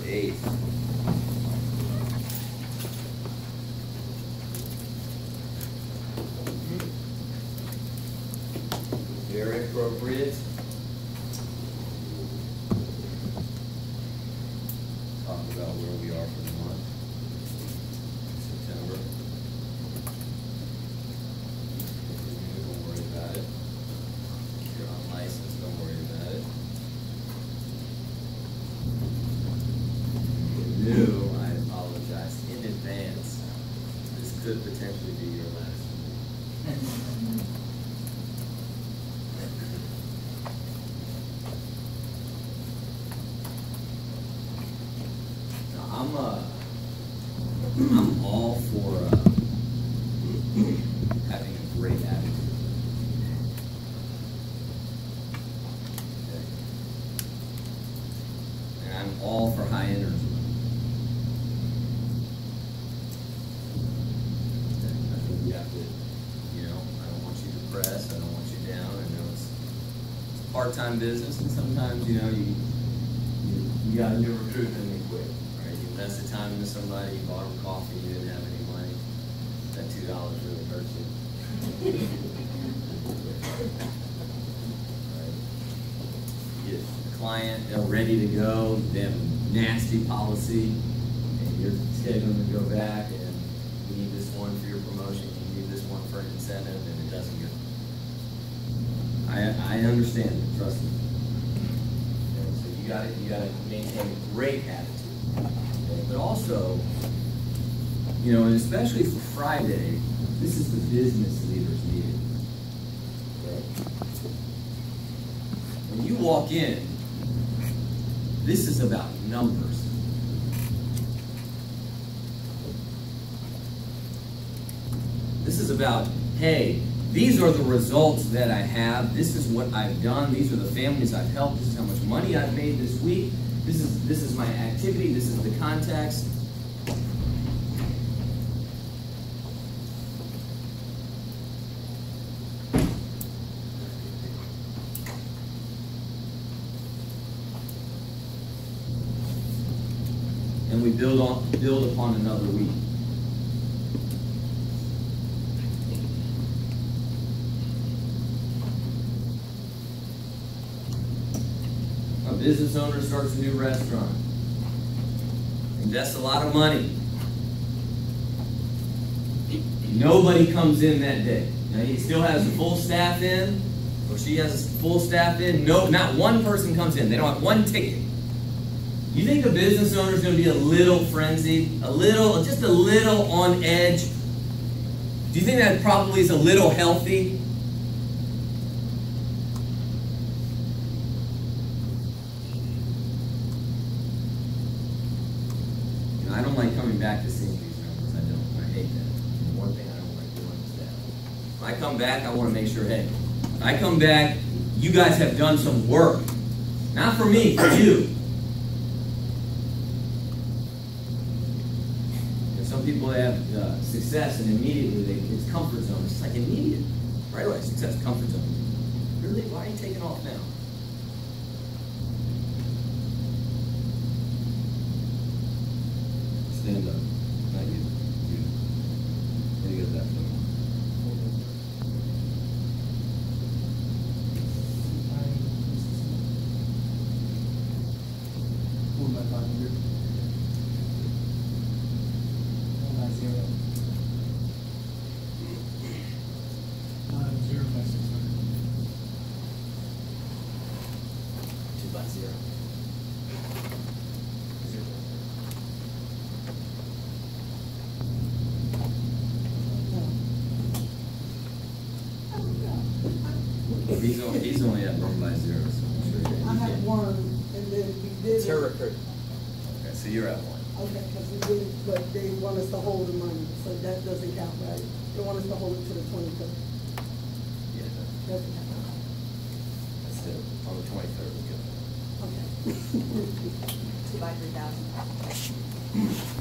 8th. Very appropriate. Talk about where we are for the month. September. Don't worry about it. If you're unlicensed, don't worry about it. If you're new, I apologize in advance. This could potentially be your last one. I'm all for having a great attitude. Okay. And I'm all for high energy. Okay. I think we have to, I don't want you depressed, I don't want you down. I know it's a part-time business, and sometimes, you gotta do recruitment and quick. You invest the time into somebody, you bought them coffee, you didn't have any money. That $2 really hurts you. Right. You get the client, they're ready to go, they have a nasty policy, and you're scheduling to go back, and you need this one for your promotion, you need this one for an incentive, and it doesn't go. I understand it, trust me. Okay, so you gotta maintain a great attitude. But also, and especially for Friday, this is the business leaders meeting. Okay? When you walk in, this is about numbers. This is about, hey, these are the results that I have. This is what I've done. These are the families I've helped. This is how much money I've made this week. This is my activity. This is the context. And we build upon another week. A business owner starts a new restaurant. Invests a lot of money. Nobody comes in that day. Now he still has a full staff in, or she has a full staff in. No, not one person comes in. They don't have one ticket. You think a business owner is going to be a little frenzied, just a little on edge? Do you think that probably is a little healthy? I don't like coming back to seeing these numbers. I don't. I hate that. And one thing I don't like doing is that. When I come back, I want to make sure, hey, when I come back, you guys have done some work. Not for me, for you. Some people have success and immediately it's comfort zone. It's like immediate. Right away, success, comfort zone. Really? Why are you taking off now? Stand up. Not you. You. Where do you get that from? He's only at 1 by 0, so I'm sure I have 1, and then we did it. Okay, so you're at 1. Okay, because we did it, but they want us to hold the money, so that doesn't count, right? They want us to hold it to the 23rd. Yeah, Doesn't count. that's it. On the 23rd, we go. Okay. 2 by 3,000.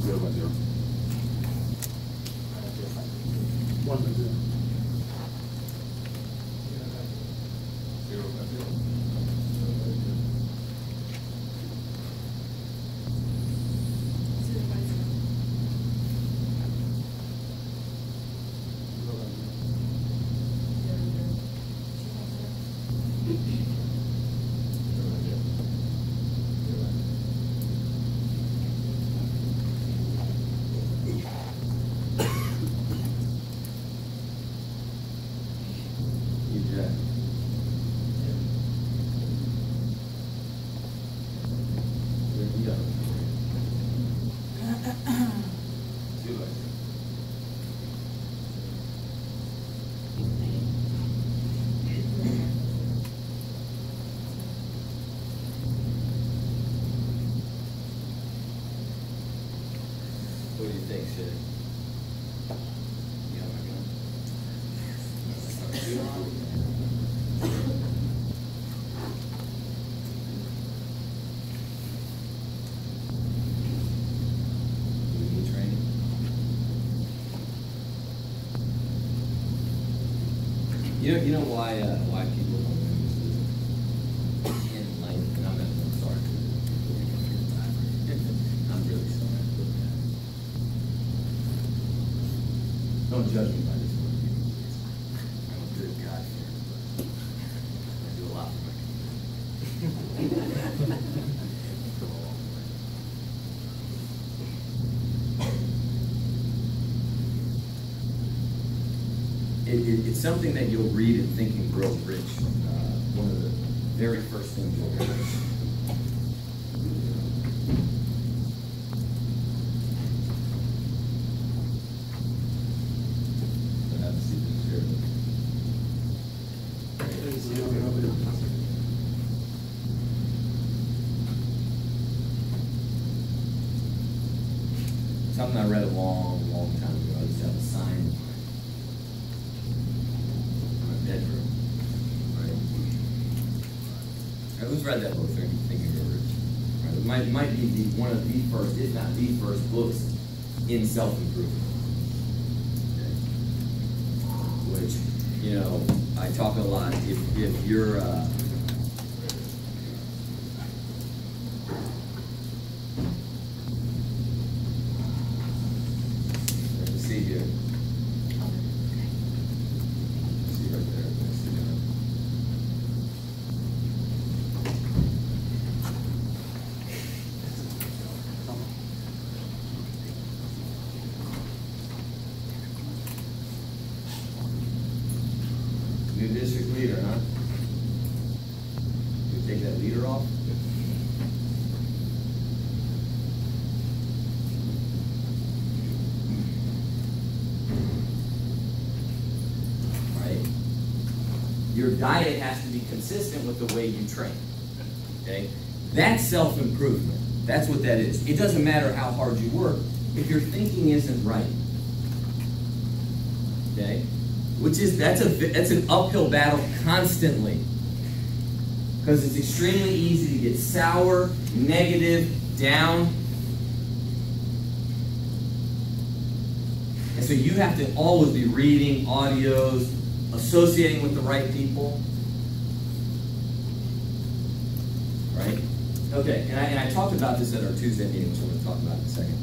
0 by 0. 1 by 0. 0 by 0. Two by two. What do you think, Shay? You have my gun? Do we need training? You know why people don't do this business? In length, and I'm sorry. I'm really sorry. Don't judge me by this one. I'm a good guy here, but I do a lot for my community. It's something that you'll read in Think and Grow Rich. One of the very first things you'll read. So have a seat in the chair. Something I read a long time ago. I used to have a sign bedroom, right? Who's read that book, Think and Grow Rich? Right? It might be one of the first, if not the first, books in self-improvement. Okay. Which, you know, I talk a lot. If you're let's see here. New district leader, huh? You take that leader off? Right? Your diet has to be consistent with the way you train. Okay? That's self-improvement. That's what that is. It doesn't matter how hard you work if your thinking isn't right. Okay? That's an uphill battle constantly, because it's extremely easy to get sour, negative, down, and so you have to always be reading audios, associating with the right people, right? Okay, and I talked about this at our Tuesday meeting, which I'm going to talk about in a second.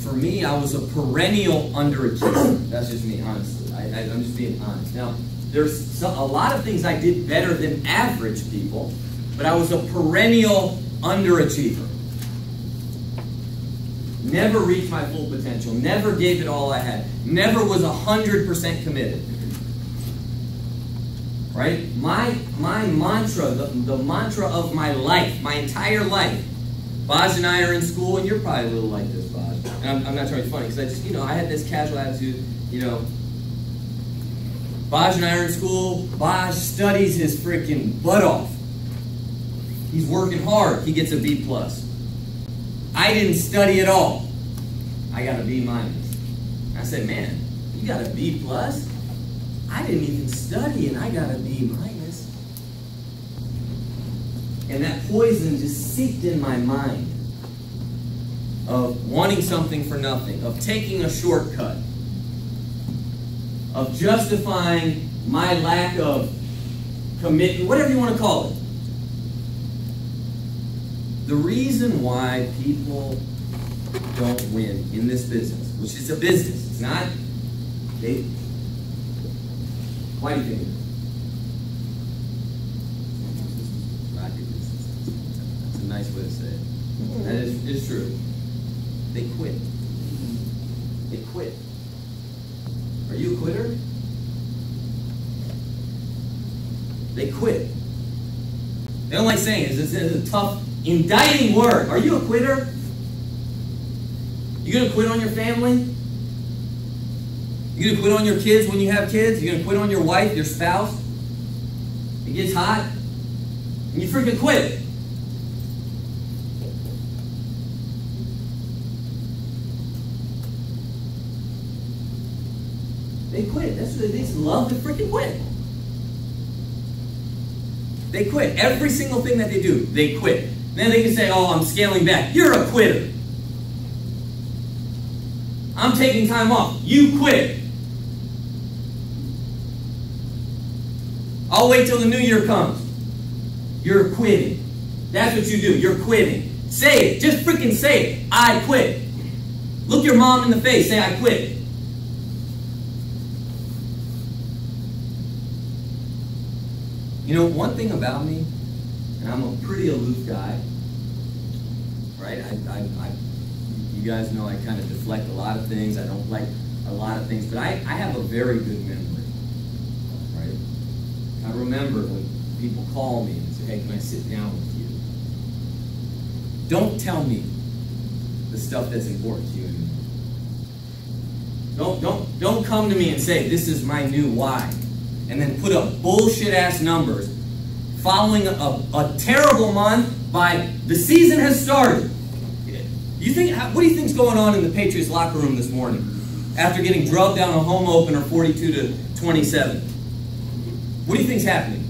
For me, I was a perennial underachiever. That's just me, honestly. I'm just being honest. Now, there's a lot of things I did better than average people, but I was a perennial underachiever. Never reached my full potential. Never gave it all I had. Never was 100% committed. Right? My mantra, the mantra of my life, my entire life. Baj and I are in school, and you're probably a little like this, Baj. And I'm not trying to be funny, because I just, I had this casual attitude, Baj and I are in school. Baj studies his freaking butt off. He's working hard. He gets a B+. I didn't study at all. I got a B-. I said, man, you got a B+? I didn't even study, and I got a B-. And that poison just seeped in my mind of wanting something for nothing, of taking a shortcut, of justifying my lack of commitment, whatever you want to call it. The reason why people don't win in this business, which is a business, it's not, why do you think? That's a nice way to say it. That is true. They quit. They quit. Are you a quitter? They quit. They don't like saying it. It's a tough, indicting word. Are you a quitter? You going to quit on your family? You going to quit on your kids when you have kids? You going to quit on your wife, your spouse? It gets hot, and you freaking quit. They quit. That's what they just love to freaking quit. They quit. Every single thing that they do, they quit. Then they can say, oh, I'm scaling back. You're a quitter. I'm taking time off. You quit. I'll wait till the new year comes. You're quitting. That's what you do. You're quitting. Say it. Just freaking say it. I quit. Look your mom in the face. Say, I quit. You know, one thing about me, and I'm a pretty aloof guy, right? You guys know I kind of deflect a lot of things. I don't like a lot of things, but I have a very good memory, right? I remember when people call me and say, hey, can I sit down with you? Don't tell me the stuff that's important to you anymore. Don't come to me and say, this is my new why. And then put up bullshit-ass numbers following a terrible month by the season has started. What do you think's going on in the Patriots locker room this morning after getting drubbed down a home opener 42-27? What do you think's happening?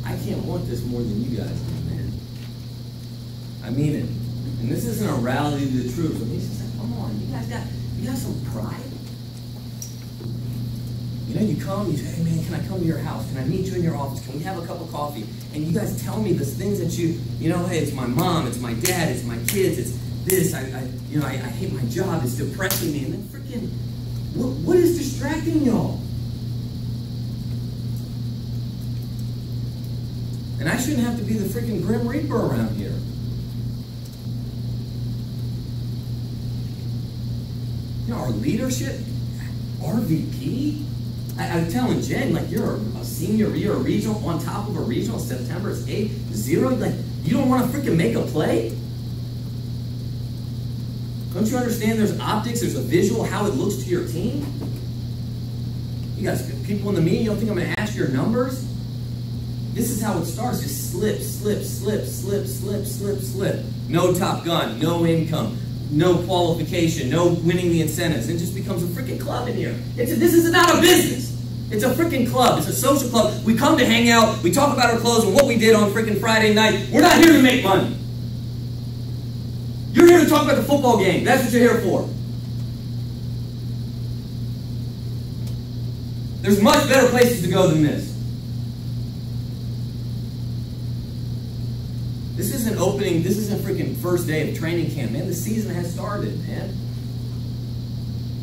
I can't want this more than you guys do, man. I mean it. And this isn't a rally to the troops. I mean, it's just like, come on, you got some pride. You know, you come, you say, hey man, can I come to your house? Can I meet you in your office? Can we have a cup of coffee? And you guys tell me the things that you know, hey, it's my mom, it's my dad, it's my kids, it's this, I hate my job, it's depressing me. And then freaking, what is distracting y'all? And I shouldn't have to be the freaking Grim Reaper around here. You know, our leadership, RVP, I'm telling Jen, like, you're a senior, you're a regional, on top of a regional, September's 8th, 0, like, you don't want to freaking make a play? Don't you understand there's optics, there's a visual, how it looks to your team? You guys, people in the meeting, you don't think I'm going to ask your numbers? This is how it starts, just slip, slip, slip, slip, slip, slip, slip. No Top Gun, no income, no qualification, no winning the incentives. It just becomes a freaking club in here. This is not a business. It's a freaking club. It's a social club. We come to hang out. We talk about our clothes and what we did on freaking Friday night. We're not here to make money. You're here to talk about the football game. That's what you're here for. There's much better places to go than this. This isn't opening, this isn't freaking first day of training camp, man. The season has started, man.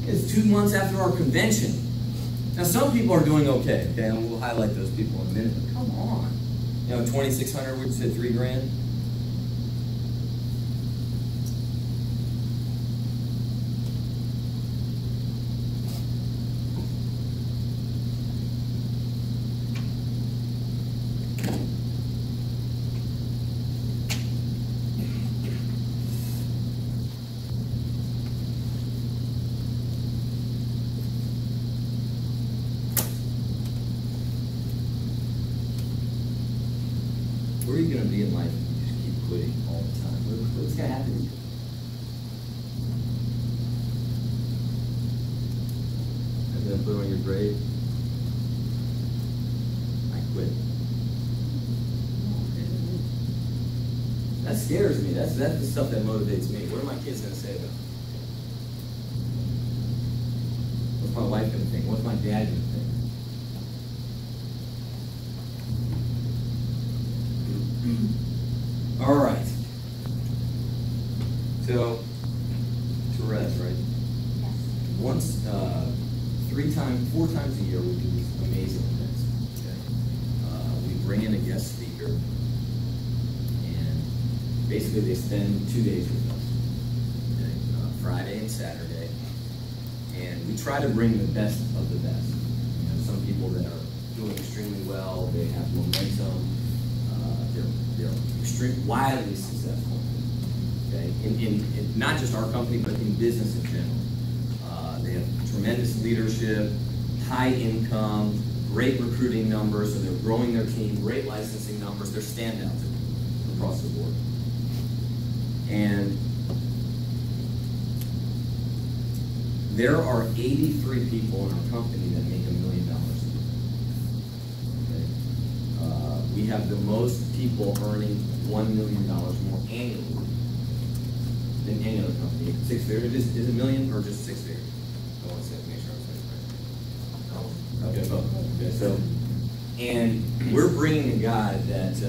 It's 2 months after our convention. Now, some people are doing okay, and we'll highlight those people in a minute, but come on. You know, 2,600, we said $3 grand. Where are you going to be in life if you just keep quitting all the time? What's going to happen to you? I'm going to put on your grave. I quit. That scares me. That's the stuff that motivates me. What are my kids going to say about me? What's my wife going to think? What's my dad going to think? All right. So, Therese, right? Yes. Once, 4 times a year, we do these amazing events. Okay. We bring in a guest speaker, and basically they spend 2 days with us, okay? Friday and Saturday, and we try to bring the best of the best. You know, some people that are doing extremely well, they have momentum, they're wildly successful. Okay, in not just our company, but in business in general. They have tremendous leadership, high income, great recruiting numbers, so they're growing their team, great licensing numbers, they're standouts across the board. And there are 83 people in our company that make $1 million. Okay? We have the most people earning $1 million more annually than any other company. Six figures, is it million or just six figures? I want to say, make sure I'm saying it right. Okay, both. Okay, so, and we're bringing a guy that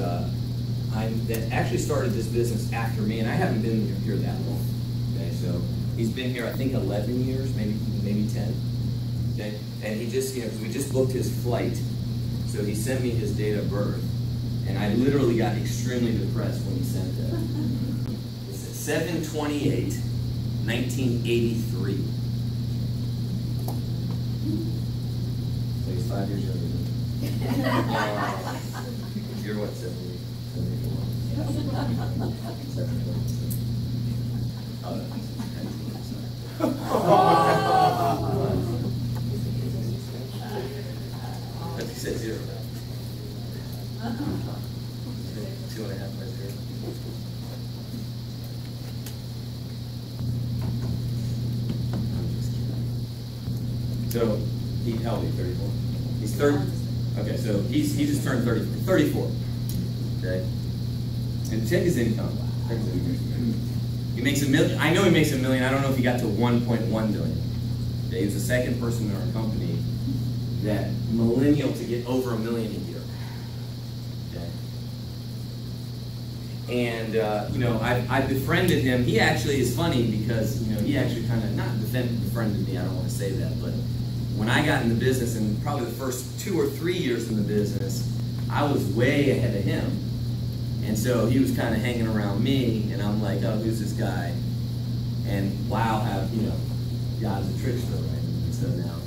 that actually started this business after me, and I haven't been here that long. Okay, so he's been here, I think, 11 years, maybe 10. Okay, and he just, because we just booked his flight, so he sent me his date of birth, and I literally got extremely depressed when he sent that. 7/28/1983. So he's 5 years younger than me. You're what, 74? He said 0. 2.5 by 0. So, how old are you, 34? He's 30. Okay, so he just turned 34. Okay? And check his income. He makes $1 million. I know he makes $1 million. I don't know if he got to 1.1 million. Okay, he was the second person in our company that millennial to get over $1 million a year. Okay? And I befriended him. He actually is funny because he actually kind of not befriended me. I don't want to say that, but when I got in the business, and probably the first 2 or 3 years in the business, I was way ahead of him. And so he was kind of hanging around me, and I'm like, oh, who's this guy? And wow, God's a trickster, right? And so now,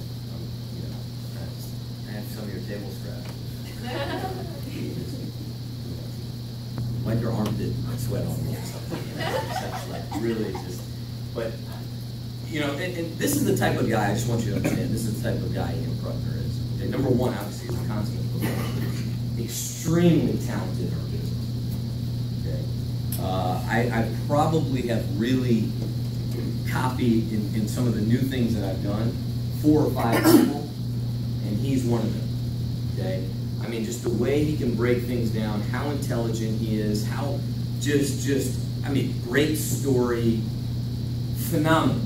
I have some of your table scraps. Like your armpit sweat on me or something. It's like really just, but, and this is the type of guy, I just want you to understand, this is the type of guy Ian Krutner is. Okay, number one, obviously, he's a consummate performer. Extremely talented in our business. Okay. I probably have really copied in some of the new things that I've done 4 or 5 people, and he's one of them. Okay. I mean, just the way he can break things down, how intelligent he is, how great story, phenomenal.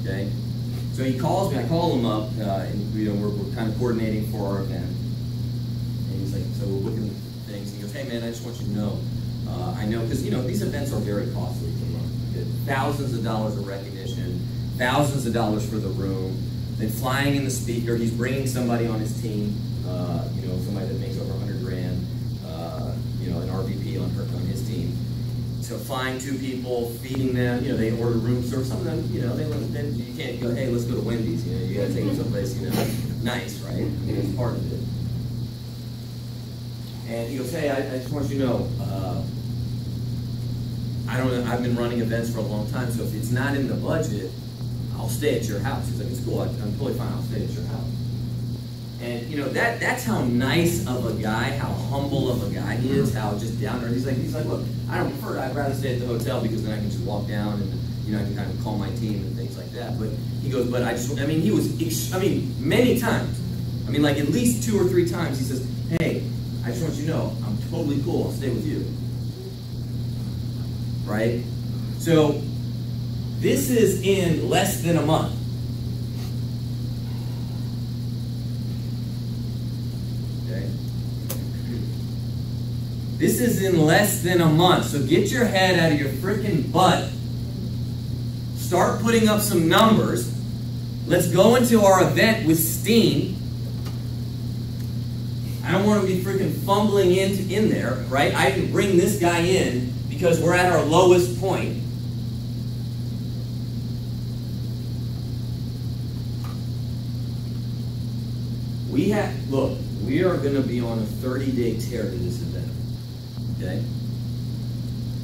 Okay, so he calls me. I call him up, and we're kind of coordinating for our event. And he's like, so we're looking at things. And he goes, hey man, I just want you to know, I know because these events are very costly to run. Okay? Thousands of dollars of recognition, thousands of dollars for the room. Then flying in the speaker, he's bringing somebody on his team. Somebody that makes over 100 grand. An RVP on his team. So flying 2 people, feeding them, they order room service. Some of them, you can't go, hey, let's go to Wendy's. You got to take them someplace, nice, right? I mean, it's part of it. And he goes, hey, I just want you to know, I've been running events for a long time, so if it's not in the budget, I'll stay at your house. He's like, it's cool, I'm totally fine, I'll stay at your house. And that's how nice of a guy, how humble of a guy he is, how just down there. He's like, look, I don't prefer it. I'd rather stay at the hotel because then I can just walk down and I can kind of call my team and things like that. But he goes, but he was many times. Like at least 2 or 3 times he says, hey, I just want you to know, I'm totally cool. I'll stay with you. Right? So this is in less than a month. This is in less than a month, so get your head out of your freaking butt. Start putting up some numbers. Let's go into our event with steam. I don't want to be freaking fumbling in there, right? I can bring this guy in because we're at our lowest point. We are going to be on a 30-day tear to this event, okay?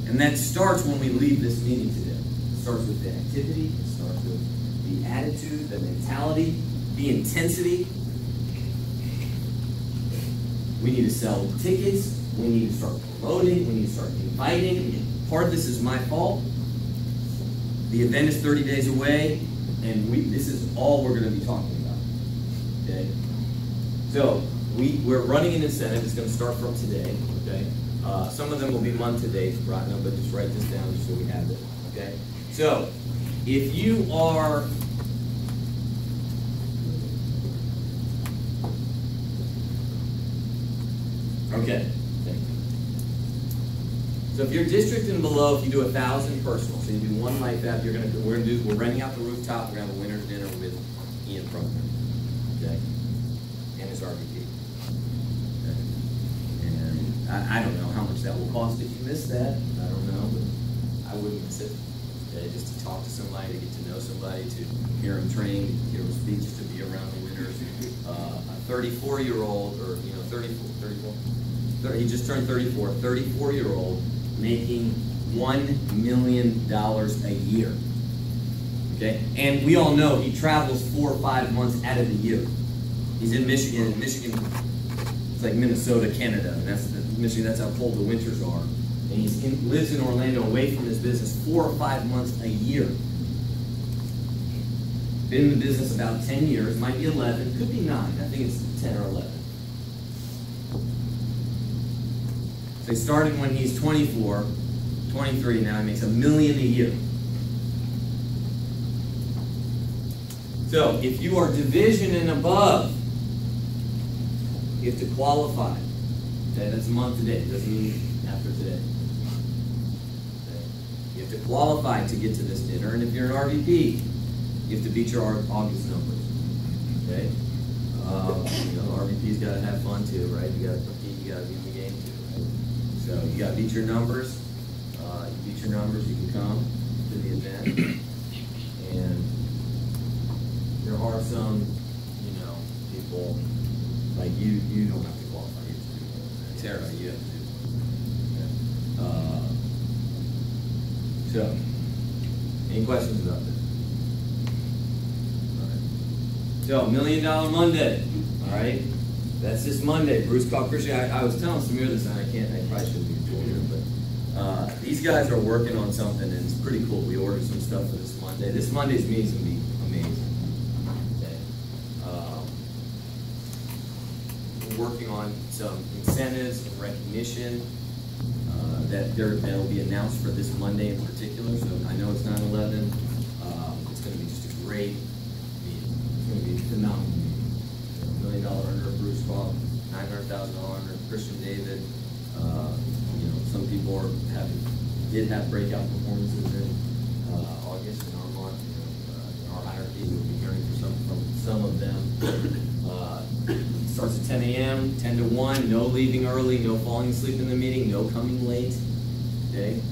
And that starts when we leave this meeting today. It starts with the activity, it starts with the attitude, the mentality, the intensity. We need to sell tickets, we need to start promoting, we need to start inviting. Part of this is my fault. The event is 30 days away, and this is all we're going to be talking about, okay? So, we're running an incentive. It's going to start from today, okay? Some of them will be month to date, right now, but just write this down just so we have it, okay? So, if you are okay. So if you're district and below, if you do 1,000 personal, so you do one life app, we're renting out the rooftop. We're gonna have a winner's dinner with Ian Program, okay, and his RVP. Okay. And I don't know how much that will cost if you miss that. I don't know, but I wouldn't miss it. Okay, just to talk to somebody, to get to know somebody, to hear him train, to hear him speak, just to be around the winners. A 34-year-old, or 34. He just turned 34. 34-year-old making $1 million a year. Okay, and we all know he travels 4 or 5 months out of the year. He's in Michigan. And Michigan, it's like Minnesota, Canada, and that's Michigan. That's how cold the winters are. And he lives in Orlando, away from his business, 4 or 5 months a year. Been in the business about 10 years, might be 11, could be 9. I think it's 10 or 11. So he started when he's 24, 23, now he makes $1 million a year. So if you are division and above, you have to qualify. Okay, that's a month today, doesn't mean after today. Okay. You have to qualify to get to this dinner, and if you're an RVP, you have to beat your August numbers. Okay? RVP's got to have fun too, right? You got to compete, you got to be in the game too, right? So you got to beat your numbers. You beat your numbers, you can come to the event. And there are some, people like you don't have to qualify. You have to do Tara, you have to do. Okay. So, any questions about this? All right. So, $1 Million Monday. All right. That's this Monday. Bruce called Christian. I was telling Samir this, and I probably shouldn't be doing it, but these guys are working on something, and it's pretty cool. We ordered some stuff for this Monday. This Monday's meeting is going to be amazing. Okay. We're working on some incentives and recognition that'll be announced for this Monday in particular. So I know it's 9/11. It's going to be just a great meeting. It's going to be a phenomenal meeting. $1 million under Bruce Cobb, $900,000 under Christian David. Some people did have breakout performances in August in our month. In our hierarchy, we'll be hearing from some of them. Starts at 10 a.m., 10 to 1, no leaving early, no falling asleep in the meeting, no coming late. Okay?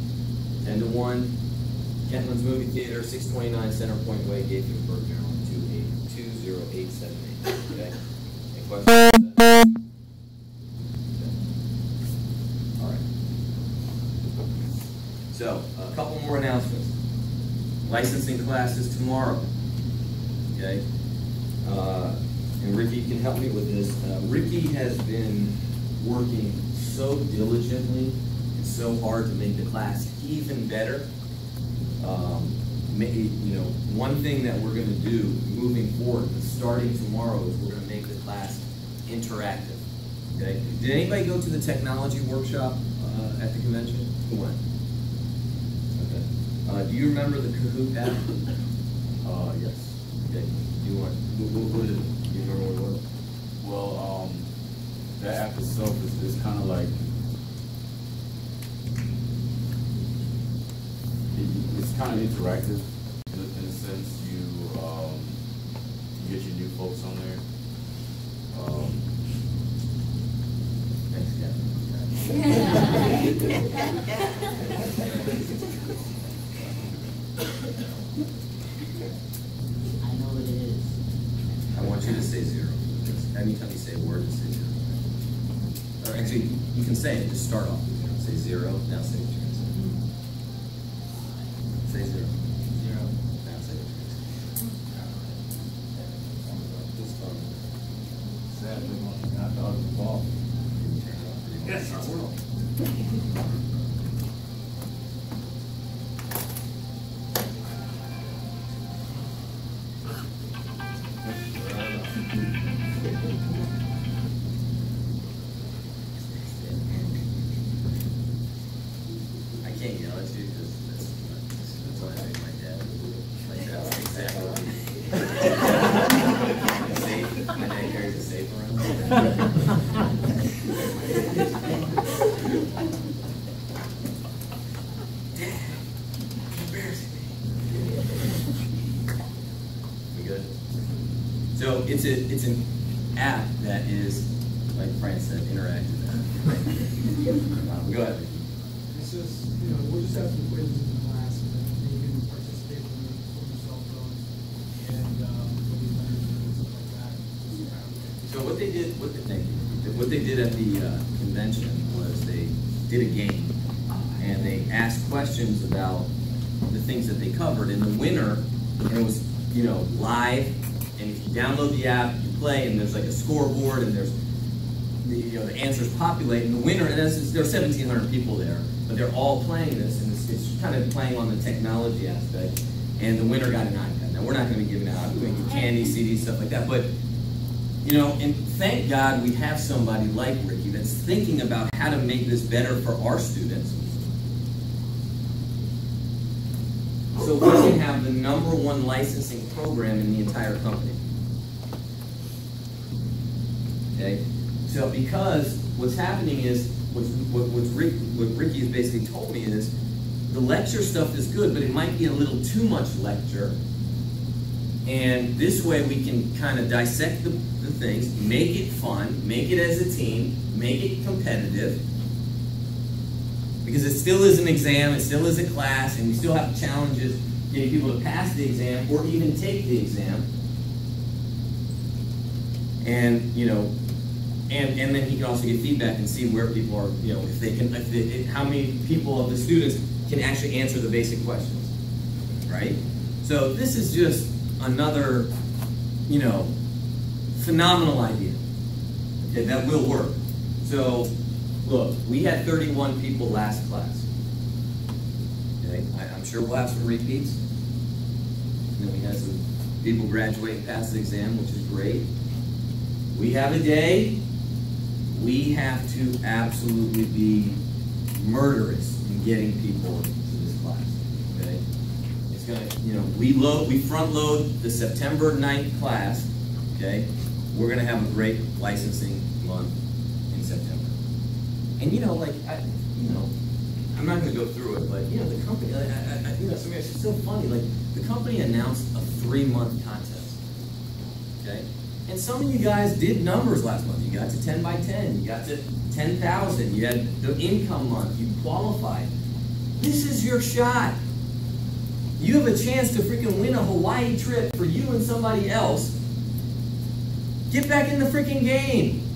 10 to 1, Kentland's Movie Theater, 629 Center Point Way, Gaithersburg, Maryland, 20878. Okay? Any questions? Okay. All right. So, a couple more announcements. Licensing classes tomorrow. Okay? And Ricky can help me with this. Ricky has been working so diligently and so hard to make the class even better. One thing that we're going to do moving forward, starting tomorrow, is we're going to make the class interactive. Okay? Did anybody go to the technology workshop at the convention? Who went? Okay. Do you remember the Kahoot app? Yes. Okay. Do you want? What is it? Do you remember what it was? Well, that app itself is kind of like, it's kind of interactive in a sense. You get your new folks on there. Thanks, Kevin. I know what it is. I want you to say 0. Anytime you say a word, just say 0. Or actually, you can say it. Just start off. Say 0. Now say what you're going to say. Say 0. 0. Now say what you're going to say. This phone. Sadly, I thought it was ball. Yes, it's wrong. I can't yell at you because that's what I made my dad. Like that's exactly what he safe. My dad carries a safe around. Embarrassing me. We good? So it's an app that is, like Fran said, interactive. Go ahead. It's just, we'll just have some quizzes in the class, and then you can participate from your cell phones, and we'll be learning and stuff like that. So what they did, what they did at the convention was they did a game, and they asked questions about the things that they covered. And the winner, and it was live, and if you download the app, you play, and there's like a scoreboard, and there's the answers populate, and the winner, and there's 1,700 people there, but they're all playing this, and it's kind of playing on the technology aspect, and the winner got an iPad. Now, we're not going to be giving out, we're going to give candy, CDs, stuff like that, but, and thank God we have somebody like Ricky that's thinking about how to make this better for our students, so we can have the #1 licensing program in the entire company. Okay? So because what's happening is, what Ricky has basically told me is, the lecture stuff is good, but it might be a little too much lecture. And this way we can kind of dissect the things, make it fun, make it as a team, make it competitive. Because it still is an exam, it still is a class, and we still have challenges getting people to pass the exam or even take the exam. And, and then he can also get feedback and see where people are, if they can, how many people of the students can actually answer the basic questions, right? So this is just another, phenomenal idea, okay, that will work. So, look, we had 31 people last class. Okay, I'm sure we'll have some repeats. And then we had some people graduate and pass the exam, which is great. We have a day. We have to absolutely be murderous in getting people to this class. Okay, it's gonna, we front load the September 9th class. Okay, we're gonna have a great licensing month in September. And I'm not gonna go through it, but the company, Samir, it's so funny. Like the company announced a 3-month contest. Okay. And some of you guys did numbers last month. You got to 10 by 10. You got to 10,000. You had the income month. You qualified. This is your shot. You have a chance to freaking win a Hawaii trip for you and somebody else. Get back in the freaking game.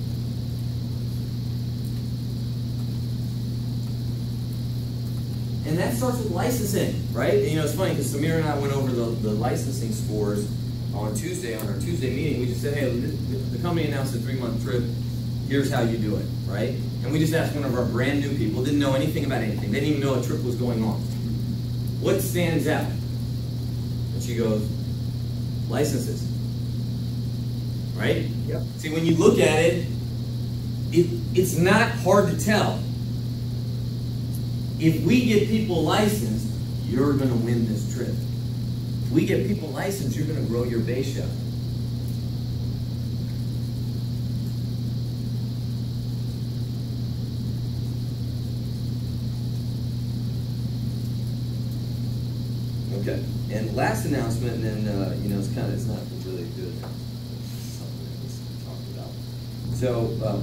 And that starts with licensing, right? It's funny because Samir and I went over the licensing scores on Tuesday, on our Tuesday meeting. We just said, hey, the company announced a 3-month trip. Here's how you do it, right? And we just asked one of our brand new people, didn't know anything about anything. They didn't even know a trip was going on. What stands out? And she goes, licenses. Right? Yep. See, when you look at it, it's not hard to tell. If we get people licensed, you're going to win this trip. If we get people licensed, you're going to grow your base shop. Okay. And last announcement, and then it's not really good. It's something that was talked about. So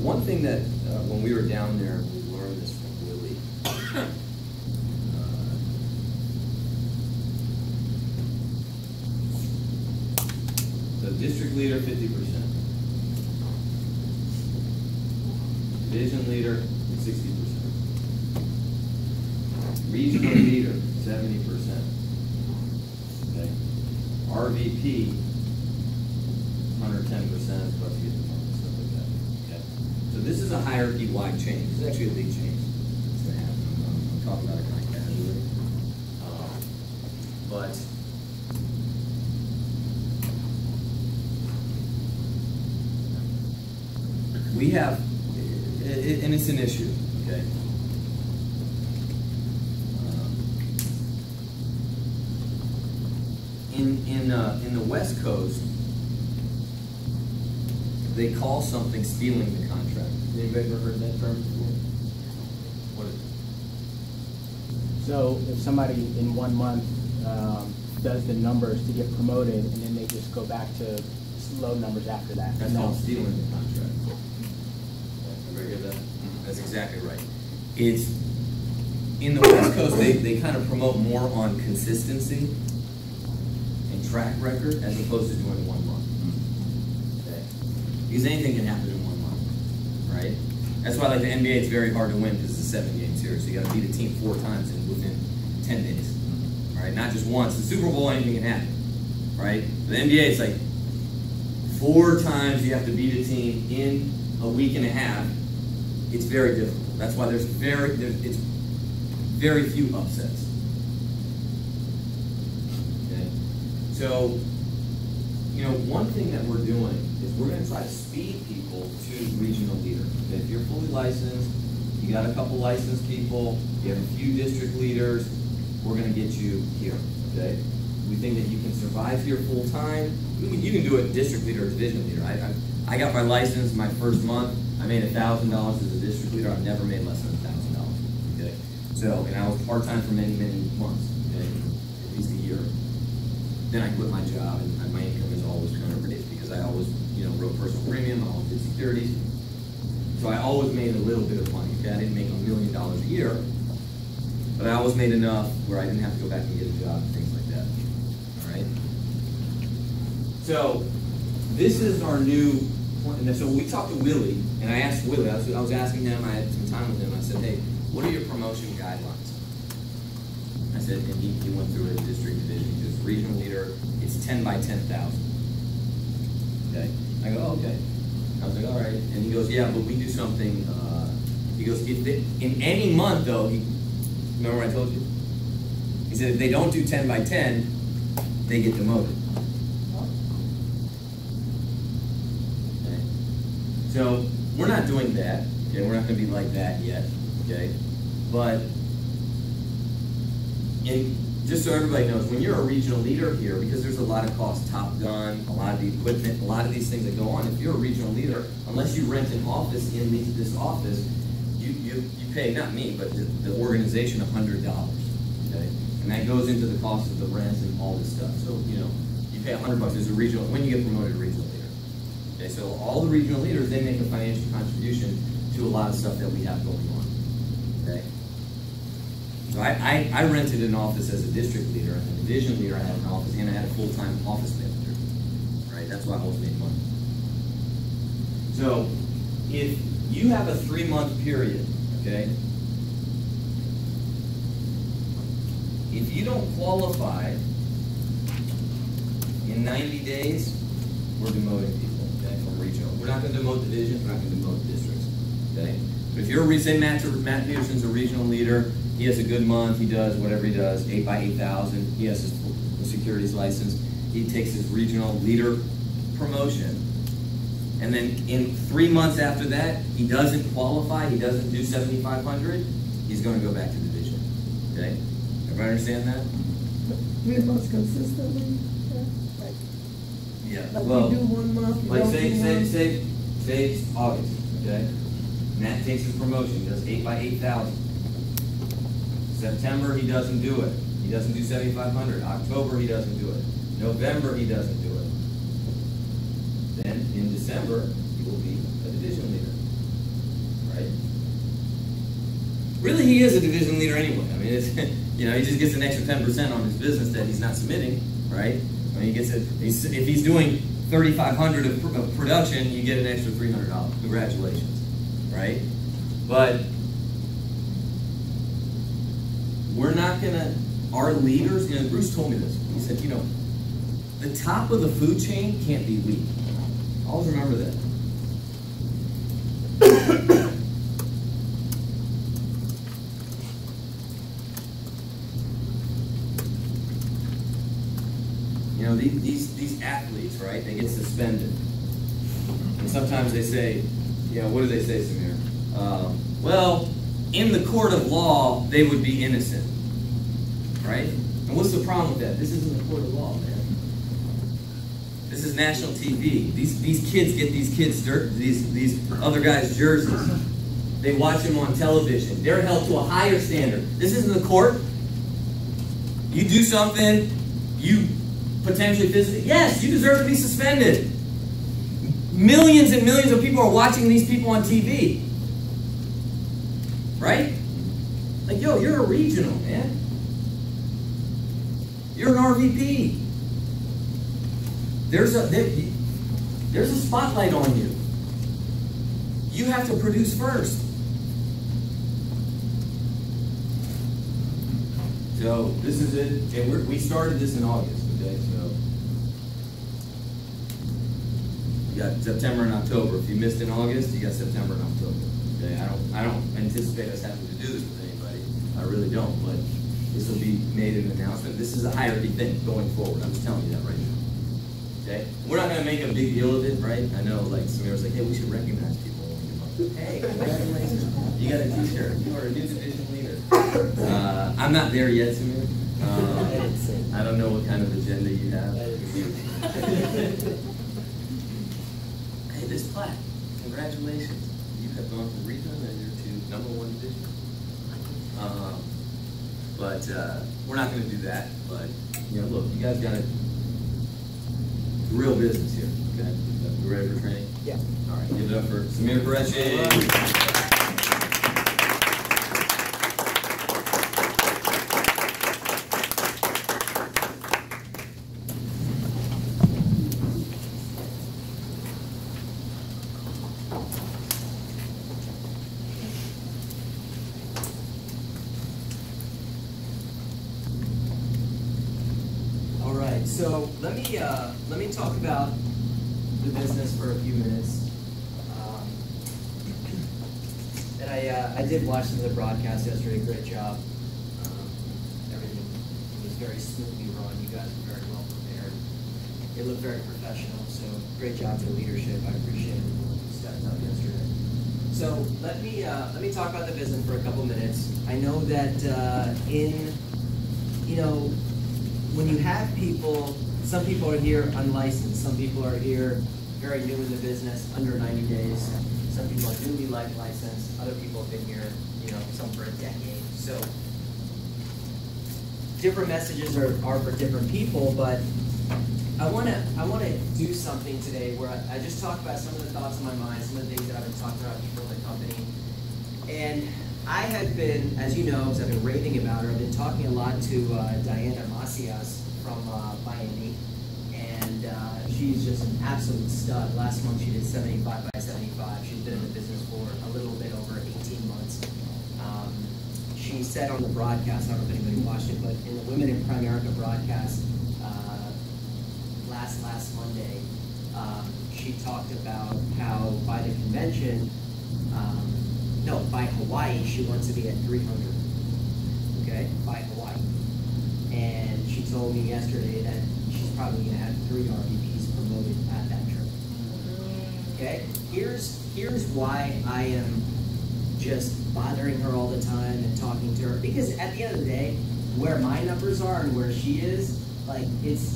one thing that when we were down there, we learned this from Willie. district leader, 50%. Division leader, 60%. Regional leader, 70%. Okay. RVP, 110%, plus you get the bonus, stuff like that. Okay. So this is a hierarchy-wide change. This is actually a big change that's going to happen. I'm talking about it kind of casually. But we have, and it's an issue, okay? In the West Coast, they call something stealing the contract. Anybody ever heard that term before? What is it? So if somebody in 1 month does the numbers to get promoted, and then they just go back to low numbers after that. That's called stealing the contract. Everybody hear that? That's exactly right. It's in the West Coast, they kind of promote more on consistency and track record as opposed to doing 1 month. Okay? Because anything can happen in 1 month, right? That's why, like the NBA, it's very hard to win because it's a 7-game series. So you got to beat a team 4 times within 10 days, right? Not just once. The Super Bowl, anything can happen, right? The NBA, it's like 4 times you have to beat a team in a week and a half. It's very difficult. That's why it's very few upsets. Okay? So, you know, one thing that we're doing is we're going to try to speed people to regional leader. Okay? If you're fully licensed, you got a couple licensed people, you have a few district leaders, we're going to get you here. Okay? We think that you can survive here full time. You can do it district leader or division leader. I got my license my first month. I made $1,000 as a district leader. I've never made less than $1,000. Okay, so and I was part time for many months. Okay, at least a year. Then I quit my job, and my income is always kind of raised because I always, you know, wrote personal premium. I always did securities, so I always made a little bit of money. Okay, I didn't make $1 million a year, but I always made enough where I didn't have to go back and get a job and things like that. All right. So this is our new. And so we talked to Willie, and I asked Willie, I was asking him, I had some time with him, I said, hey, what are your promotion guidelines? I said, and he went through it, district division, he goes, regional leader, it's 10 by 10,000. Okay? I go, oh, okay. I was like, all right. And he goes, yeah, but we do something, he goes, in any month though, remember what I told you? He said, if they don't do 10 by 10, they get demoted. So we're not doing that. Okay, we're not going to be like that yet. Okay, but just so everybody knows, when you're a regional leader here, because there's a lot of costs, Top Gun, a lot of the equipment, a lot of these things that go on. If you're a regional leader, unless you rent an office in this office, you pay, not me, but the organization, $100. Okay, and that goes into the cost of the rent and all this stuff. So you know, you pay $100 as a regional when you get promoted to regional leader. Okay, so all the regional leaders, they make a financial contribution to a lot of stuff that we have going on. Okay. So I rented an office as a district leader, and a division leader I had an office, and I had a full-time office manager. Right? That's why I always made money. So if you have a 3-month period, okay, if you don't qualify in 90 days, we're demoting people. Regional. We're not going to demote divisions, we're not going to demote districts. Okay? But if you're say Matt Peterson's a regional leader, he has a good month, he does whatever he does, 8 by 8,000, he has his securities license, he takes his regional leader promotion, and then in 3 months after that, he doesn't qualify, he doesn't do 7,500, he's going to go back to division. Okay? Everybody understand that? 3 months consistently? Yeah, Like well, you do 1 month, you like don't say do one. it's August, okay? Matt takes his promotion, he does 8 by 8,000. September, he doesn't do it. He doesn't do 7,500. October, he doesn't do it. November, he doesn't do it. Then in December, he will be a division leader, right? Really, he is a division leader anyway. I mean, it's, you know, he just gets an extra 10% on his business that he's not submitting, right? I mean, he gets it. If he's doing $3,500 of production, you get an extra $300. Congratulations, right? But we're not gonna, our leaders, you know, Bruce told me this. He said, you know, the top of the food chain can't be weak. Always remember that. You know, these athletes, right, they get suspended. And sometimes they say, you know, what do they say, Samir? Well, in the court of law, they would be innocent, right? And what's the problem with that? This isn't the court of law, man. This is national TV. These kids get these other guys' jerseys. They watch them on television. They're held to a higher standard. This isn't the court. You do something, you potentially physically, yes, you deserve to be suspended. Millions and millions of people are watching these people on TV. Right? Like, yo, you're a regional, man. You're an RVP. There's a spotlight on you. You have to produce first. So this is it, and we started this in August. Okay, so you got September and October. If you missed in August, you got September and October. Okay, I don't anticipate us having to do this with anybody. I really don't, but this will be made an announcement. This is a hierarchy thing going forward. I'm just telling you that right now. Okay? We're not going to make a big deal of it, right? I know, like, Samir's like, hey, we should recognize people when we come up. Hey, congratulations. You got a t-shirt. You are a new division leader. I'm not there yet, Samir. I don't know what kind of agenda you have. Hey, this plaque. Congratulations. You have gone from regional manager to #1 division. But we're not going to do that. But, you know, look, you guys got it. Real business here, okay? You ready for training? Yeah. All right, give it up for Samir Qureshi. All right, so let me talk about the business for a few minutes. And I did watch some of the broadcasts yesterday. Great job. Everything was very smoothly run. You guys were very well prepared. It looked very professional. So great job to the leadership. I appreciate it. You stepped up yesterday. So let me talk about the business for a couple minutes. I know that when you have people, some people are here unlicensed, some people are here very new in the business, under 90 days. Some people are newly licensed, other people have been here, some for a decade. So different messages are for different people, but I want to do something today where I just talk about some of the thoughts in my mind, some of the things that I've been talking about people in the company. And I have been, as you know, because I've been raving about her, I've been talking a lot to Diana Macias from Miami, and she's just an absolute stud. Last month she did 75 by 75. She's been in the business for a little bit over 18 months. She said on the broadcast, I don't know if anybody watched it, but in the Women in Primerica broadcast last Monday, she talked about how by the convention, by Hawaii, she wants to be at 300, okay, by Hawaii. And she told me yesterday that she's probably going to have 3 RVPs promoted at that trip. Okay, here's why I am just bothering her all the time and talking to her, because at the end of the day, where my numbers are and where she is, like, it's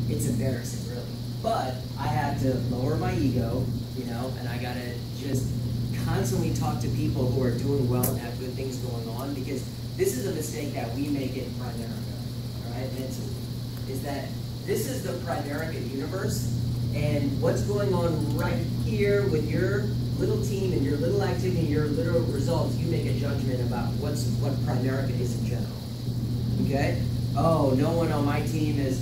embarrassing, really. But I have to lower my ego, and I gotta just constantly talk to people who are doing well and have good things going on, because this is a mistake that we make in Primerica, all right, mentally, is that this is the Primerica universe, and what's going on right here with your little team and your little activity and your little results, you make a judgment about what Primerica is in general, okay? Oh, no one on my team is,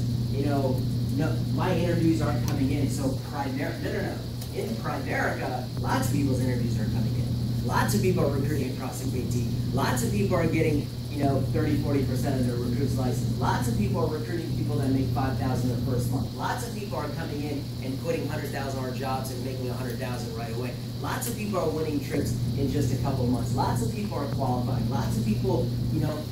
no, my interviews aren't coming in, so no. In Primerica, lots of people's interviews are coming in. Lots of people are recruiting across the QT. Lots of people are getting, 30, 40% of their recruit's license. Lots of people are recruiting people that make $5,000 their first month. Lots of people are coming in and quitting $100,000 jobs and making $100,000 right away. Lots of people are winning trips in just a couple months. Lots of people are qualifying. Lots of people,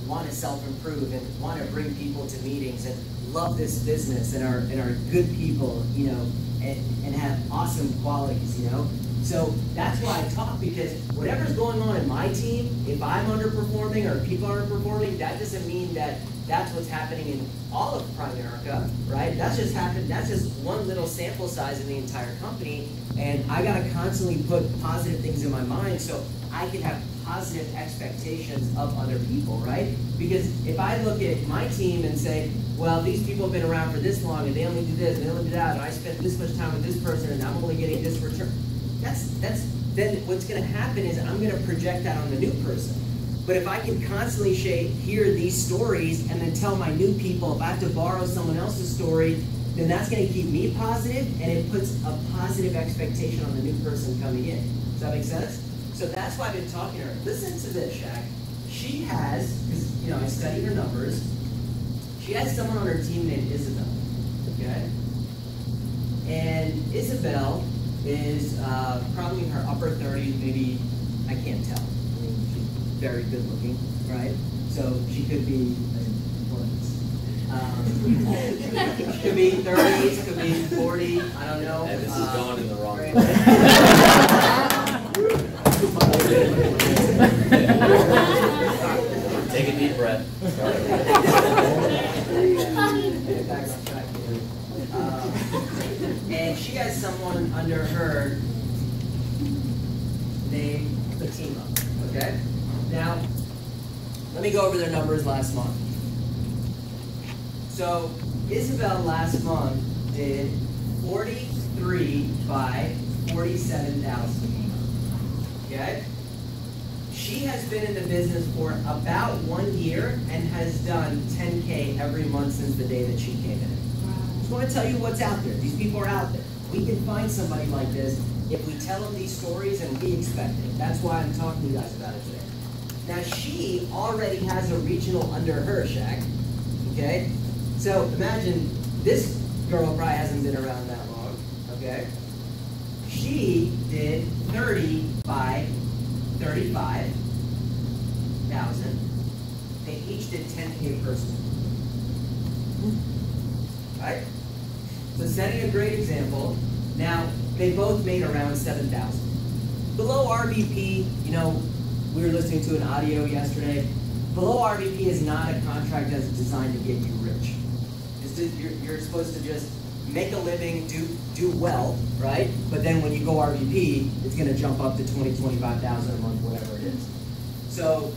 want to self-improve and want to bring people to meetings and love this business and are good people, and have awesome qualities, So that's why I talk, because whatever's going on in my team, if I'm underperforming or people are underperforming, that doesn't mean that that's what's happening in all of Primerica, right? That's just one little sample size in the entire company, and I gotta constantly put positive things in my mind so I can have positive expectations of other people, right? Because if I look at my team and say, well, these people have been around for this long and they only do this and they only do that, and I spent this much time with this person and I'm only getting this return, then what's gonna happen is I'm gonna project that on the new person. But if I can constantly hear these stories and then tell my new people, if I have to borrow someone else's story, then that's gonna keep me positive, and it puts a positive expectation on the new person coming in. Does that make sense? So that's why I've been talking to her. Listen to this, Shaq. She has, because I studied her numbers, she has someone on her team named Isabel, okay? And Isabel is probably in her upper 30s, maybe, I can't tell. I mean, she's very good looking, right? So she could be, could be 30s, could be 40, I don't know. And this is going in the wrong way. Take a deep breath. And she has someone under her named Fatima, okay? Now, let me go over their numbers last month. So, Isabel last month did 43 by 47,000, okay? She has been in the business for about 1 year and has done 10K every month since the day that she came in. I just want to tell you what's out there. These people are out there. We can find somebody like this if we tell them these stories and we expect it. That's why I'm talking to you guys about it today. Now, she already has a regional under her, Shaq, okay? So imagine this girl probably hasn't been around that long, okay? She did 30 by 35,000. They each did 10K personally. Right? So setting a great example. Now, they both made around 7,000. Below RVP, we were listening to an audio yesterday. Below RVP is not a contract that's designed to get you rich. You're supposed to just make a living, do well, right? But then when you go RVP, it's going to jump up to 20, 25,000 a month, whatever it is. So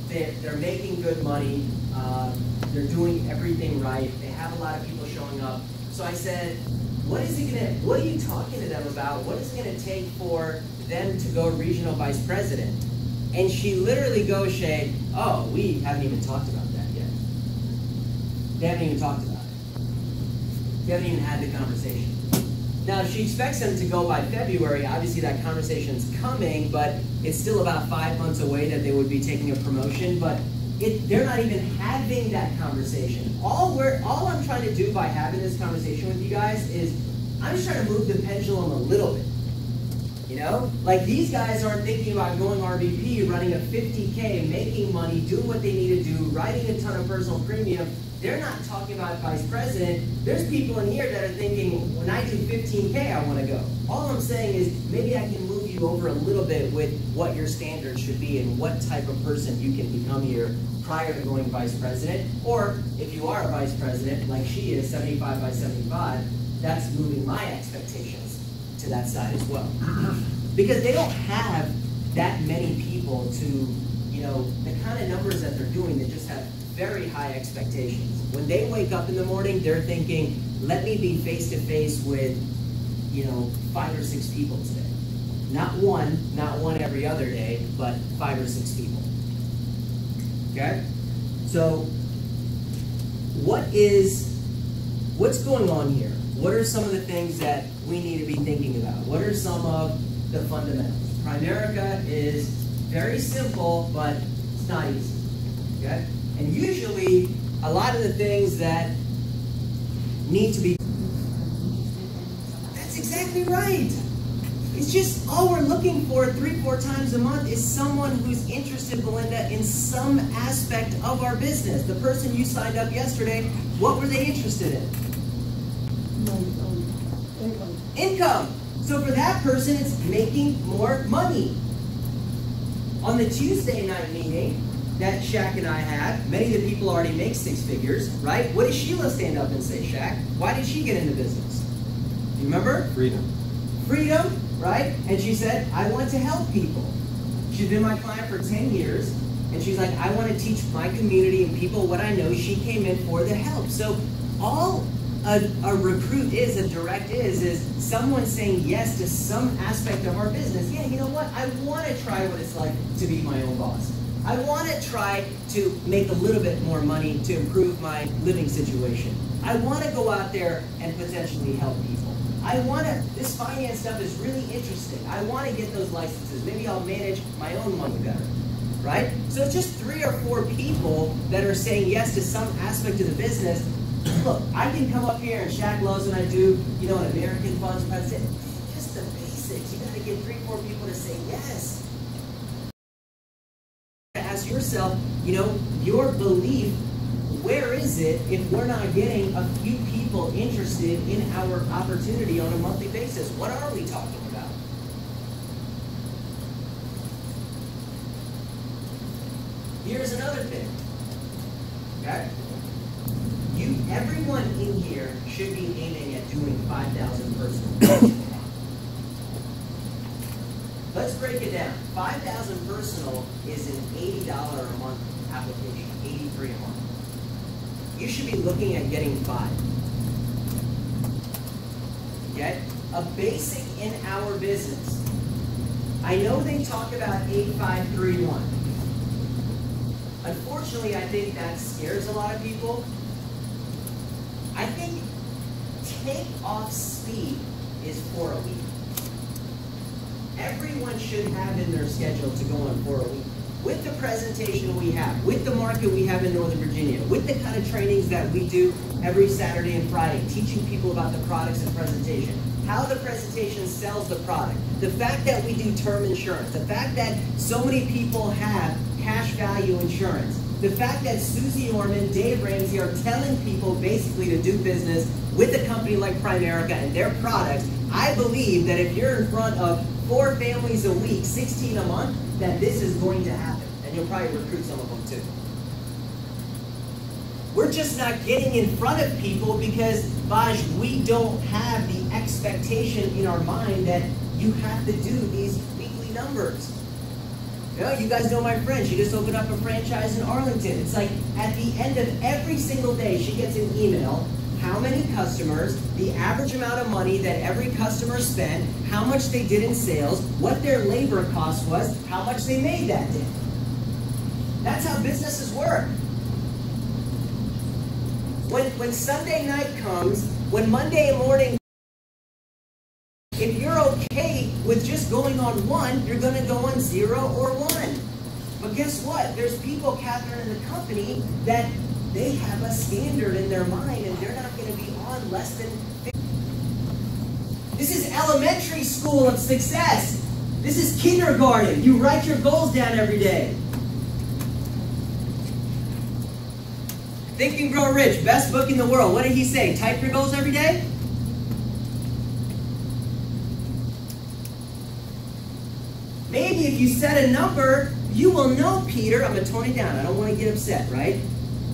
they're making good money. They're doing everything right. They have a lot of people showing up. So I said, what are you talking to them about? What is it going to take for them to go regional vice president? And she literally goes, Shay, oh, we haven't even talked about that yet. They haven't even talked about it. They haven't even had the conversation. Now, she expects them to go by February. Obviously, that conversation's coming, but it's still about 5 months away that they would be taking a promotion. But they're not even having that conversation. All I'm trying to do by having this conversation with you guys is I'm just trying to move the pendulum a little bit. Like these guys aren't thinking about going RVP, running a 50K, making money, doing what they need to do, writing a ton of personal premium. They're not talking about vice president. There's people in here that are thinking, when I do 15K, I want to go. All I'm saying is maybe I can move you over a little bit with what your standards should be and what type of person you can become here prior to going vice president. Or if you are a vice president, like she is, 75 by 75, that's moving my expectations to that side as well. Because they don't have that many people to, the kind of numbers that they're doing, they just have very high expectations. When they wake up in the morning, they're thinking, let me be face-to-face with, 5 or 6 people today. Not one every other day, but 5 or 6 people. Okay? So, what is what's going on here? What are some of the things that we need to be thinking about? What are some of the fundamentals? Primerica is very simple, but it's not easy, okay? And usually, a lot of the things that need to be... That's exactly right. It's just all we're looking for 3-4 times a month is someone who's interested, Belinda, in some aspect of our business. The person you signed up yesterday, what were they interested in? Income. Income. So for that person, it's making more money. On the Tuesday night meeting that Shaq and I had, many of the people already make 6 figures, right? What did Sheila stand up and say, Shaq? Why did she get into business? Do you remember? Freedom. Freedom, right? And she said, I want to help people. She's been my client for 10 years, and she's like, I want to teach my community and people what I know. She came in for the help. So all a recruit is, a direct is someone saying yes to some aspect of our business. Yeah, you know what? I want to try what it's like to be my own boss. I want to try to make a little bit more money to improve my living situation. I want to go out there and potentially help people. This finance stuff is really interesting. I want to get those licenses. Maybe I'll manage my own money better, right? So it's just 3 or 4 people that are saying yes to some aspect of the business. Look, I can come up here and Shaq loves when I do, you know, an American funds president. Just the basics. You got to get 3 or 4 people to say yes. Ask yourself, you know, your belief, where is it if we're not getting a few people interested in our opportunity on a monthly basis? What are we talking about? Here's another thing, okay? Everyone in here should be aiming at doing 5,000 personal. Let's break it down. 5,000 personal is an $80 a month application, $83 a month. You should be looking at getting 5. Okay? A basic in our business. I know they talk about 8531. Unfortunately, I think that scares a lot of people. I think take-off speed is 4 a week. Everyone should have in their schedule to go on 4 a week. With the presentation we have, with the market we have in Northern Virginia, with the kind of trainings that we do every Saturday and Friday, teaching people about the products and presentation, how the presentation sells the product, the fact that we do term insurance, the fact that so many people have cash value insurance, the fact that Susie Orman, Dave Ramsey are telling people basically to do business with a company like Primerica and their products, I believe that if you're in front of 4 families a week, 16 a month, that this is going to happen. And you'll probably recruit some of them too. We're just not getting in front of people because, Vaj, we don't have the expectation in our mind that you have to do these weekly numbers. You know, you guys know my friend. She just opened up a franchise in Arlington. It's like at the end of every single day, she gets an email, how many customers, the average amount of money that every customer spent, how much they did in sales, what their labor cost was, how much they made that day. That's how businesses work. When Sunday night comes, when Monday morning, if you're okay with just going on 1, you're going to go on 0 or 1. But guess what? There's people, Catherine, in the company that they have a standard in their mind and they're not going to be on less than 50. This is elementary school of success. This is kindergarten. You write your goals down every day. Think and Grow Rich, best book in the world. What did he say? Type your goals every day? Maybe if you set a number, you will know, Peter, I'm going to tone it down. I don't want to get upset, right?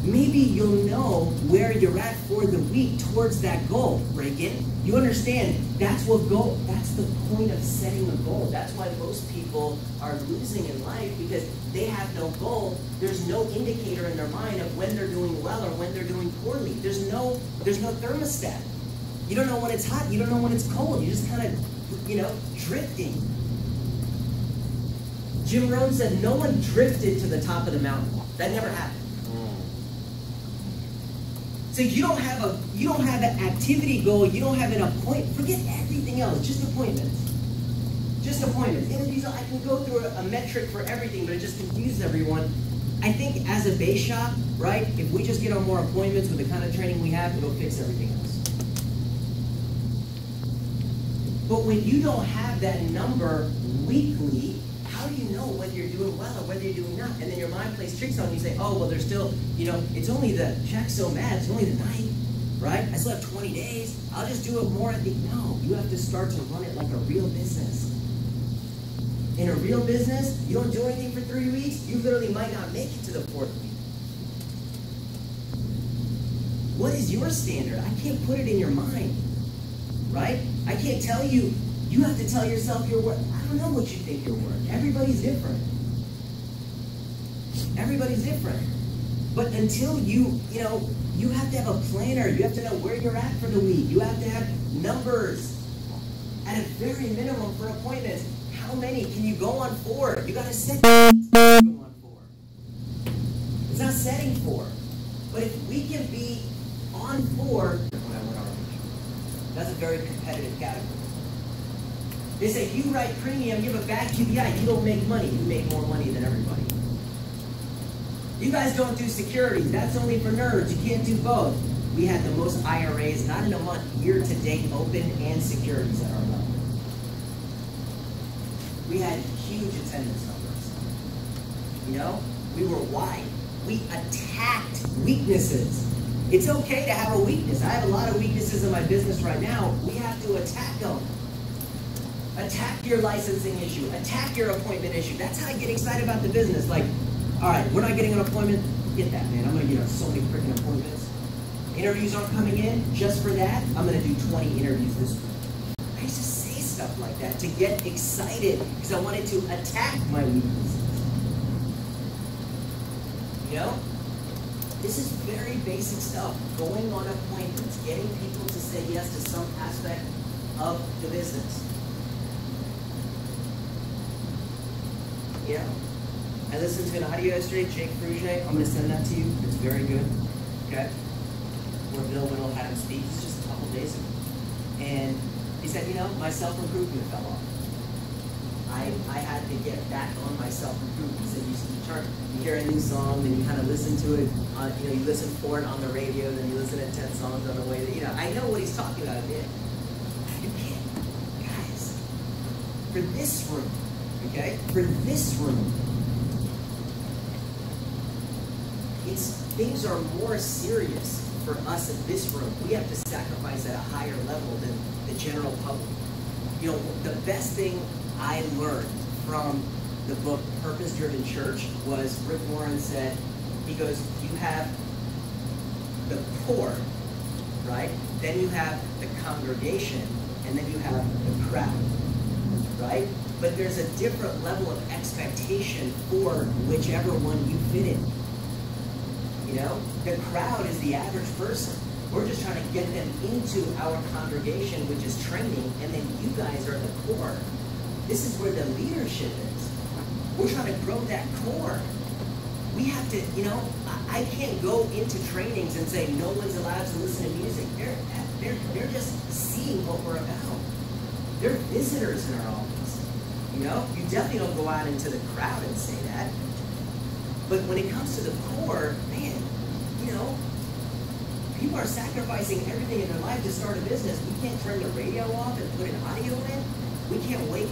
Maybe you'll know where you're at for the week towards that goal, Reagan. You understand, that's the point of setting a goal. That's why most people are losing in life because they have no goal. There's no indicator in their mind of when they're doing well or when they're doing poorly. There's no thermostat. You don't know when it's hot. You don't know when it's cold. You're just kind of, drifting. Jim Rohn said no one drifted to the top of the mountain. That never happened. So you don't have an activity goal, you don't have an appointment. Forget everything else, just appointments. Just appointments. Interviews, I can go through a metric for everything, but it just confuses everyone. I think as a base shop, right, if we just get on more appointments with the kind of training we have, it'll fix everything else. But when you don't have that number weekly, how do you know whether you're doing well or whether you're doing not? And then your mind plays tricks on you. You say, oh, well, there's still, it's only Jack's so mad, it's only the night, right? I still have 20 days. I'll just do it more at the, no, you have to start to run it like a real business. In a real business, you don't do anything for 3 weeks, you literally might not make it to the 4th week. What is your standard? I can't put it in your mind, right? I can't tell you, you have to tell yourself your worth. I don't know what you think you're worth. Everybody's different. Everybody's different. But until you have to have a planner. You have to know where you're at for the week. You have to have numbers at a very minimum for appointments. How many can you go on for? You got to set go on for. It's not setting for. But if we can be on for, that's a very competitive category. They say, if you write premium, you have a bad QBI, you don't make money. You make more money than everybody. You guys don't do securities. That's only for nerds. You can't do both. We had the most IRAs, not in a month, year-to-date open and securities at our level. We had huge attendance numbers. We were wide. We attacked weaknesses. It's okay to have a weakness. I have a lot of weaknesses in my business right now. We have to attack them. Attack your licensing issue. Attack your appointment issue. That's how I get excited about the business. Like, all right, we're not getting an appointment. Get that, man. I'm going to get so many freaking appointments. Interviews aren't coming in. Just for that, I'm going to do 20 interviews this week. I used to say stuff like that to get excited because I wanted to attack my weaknesses. This is very basic stuff. Going on appointments, getting people to say yes to some aspect of the business. I listened to an audio yesterday, Jake Frugier. I'm going to send that to you. It's very good. Okay? Where Bill Whittle had him speak just a couple days ago. And he said, my self-improvement fell off. I had to get back on my self-improvement. He said, you hear a new song, then you kind of listen to it, you listen for it on the radio, then you listen to 10 songs on the way that, I know what he's talking about. You can't, guys, for this room, okay, for this room, things are more serious for us in this room. We have to sacrifice at a higher level than the general public. The best thing I learned from the book Purpose Driven Church was Rick Warren said, he goes, you have the core, right? Then you have the congregation, and then you have the crowd, right? But there's a different level of expectation for whichever one you fit in. The crowd is the average person. We're just trying to get them into our congregation, which is training, and then you guys are the core. This is where the leadership is. We're trying to grow that core. We have to, I can't go into trainings and say no one's allowed to listen to music. They're just seeing what we're about. They're visitors in our office. You definitely don't go out into the crowd and say that. But when it comes to the core, man, people are sacrificing everything in their life to start a business. We can't turn the radio off and put an audio in. We can't we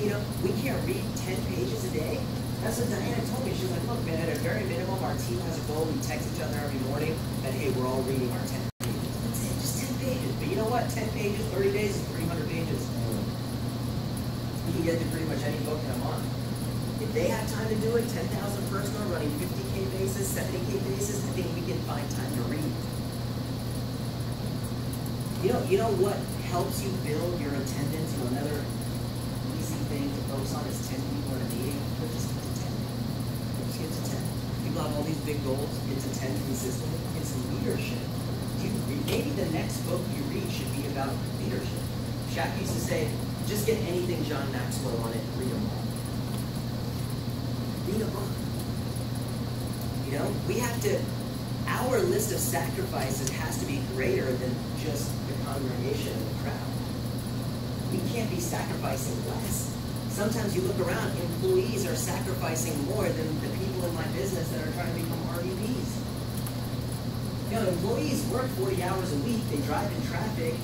can't read 10 pages a day. That's what Diana told me. She's like, look, man, at a very minimum, our team has a goal. We text each other every morning that, hey, we're all reading our 10 pages. That's it, just 10 pages. But you know what? 10 pages, 30 days is 300 pages. You can get to pretty much any book in a month. If they have time to do it, 10,000 personal, running 50K basis, 70K basis, I think we can find time to read. You know what helps you build your attendance? Another easy thing to focus on is 10 people in a meeting. Just get to 10. Just get to 10. People have all these big goals. Get to 10 consistently. It's leadership. Maybe the next book you read should be about leadership. Shaq used to say, just get anything John Maxwell on it, read them all. Read a book. We have to our list of sacrifices has to be greater than just the congregation and the crowd. We can't be sacrificing less. Sometimes you look around, employees are sacrificing more than the people in my business that are trying to become RVPs. You know, employees work 40 hours a week, they drive in traffic,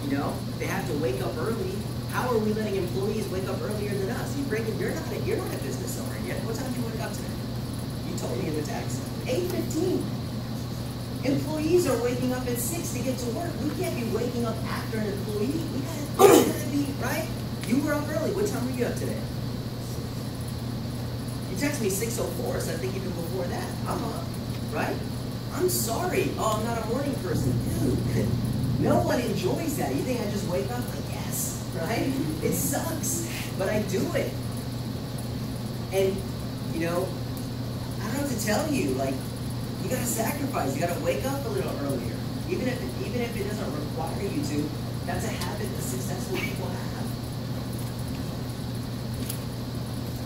you know, they have to wake up early. How are we letting employees wake up earlier than us? You're not a business owner yet. What time did you wake up today? You told me in the text. 8:15. Employees are waking up at 6 to get to work. We can't be waking up after an employee. We gotta be, right? You were up early. What time were you up today? You text me 6:04, so I think even before that. I'm up, right? I'm sorry. Oh, I'm not a morning person. Dude, no one enjoys that. You think I just wake up like, yes, right? It sucks, but I do it. And, you know, I don't know what to tell you. Like, you gotta sacrifice. You gotta wake up a little earlier. Even if it doesn't require you to, that's a habit that successful people have.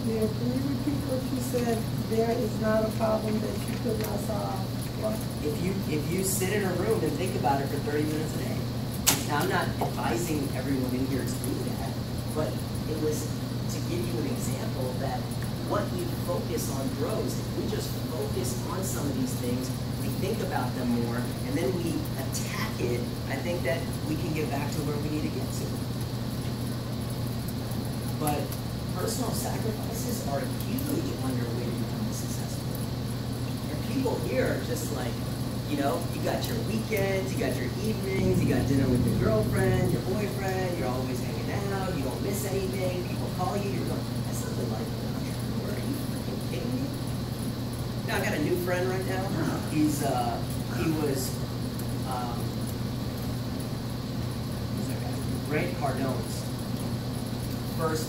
Yeah, can you repeat what you said? There is not a problem that you could not solve. What? If you sit in a room and think about it for 30 minutes a day. Now, I'm not advising everyone in here to do that, but it was to give you an example that what you focus on grows. If we just focus on some of these things, we think about them more, and then we attack it, I think that we can get back to where we need to get to. But personal sacrifices are huge on your way to becoming successful. And people here are just like, you know, you got your weekends, you got your evenings, you got dinner with your girlfriend, your boyfriend, you're always hanging out, you don't miss anything, people call you, you're going, that's not the life of an entrepreneur. Are you freaking kidding me? Now, I got a new friend right now. He was, who's that guy? Grant Cardone's first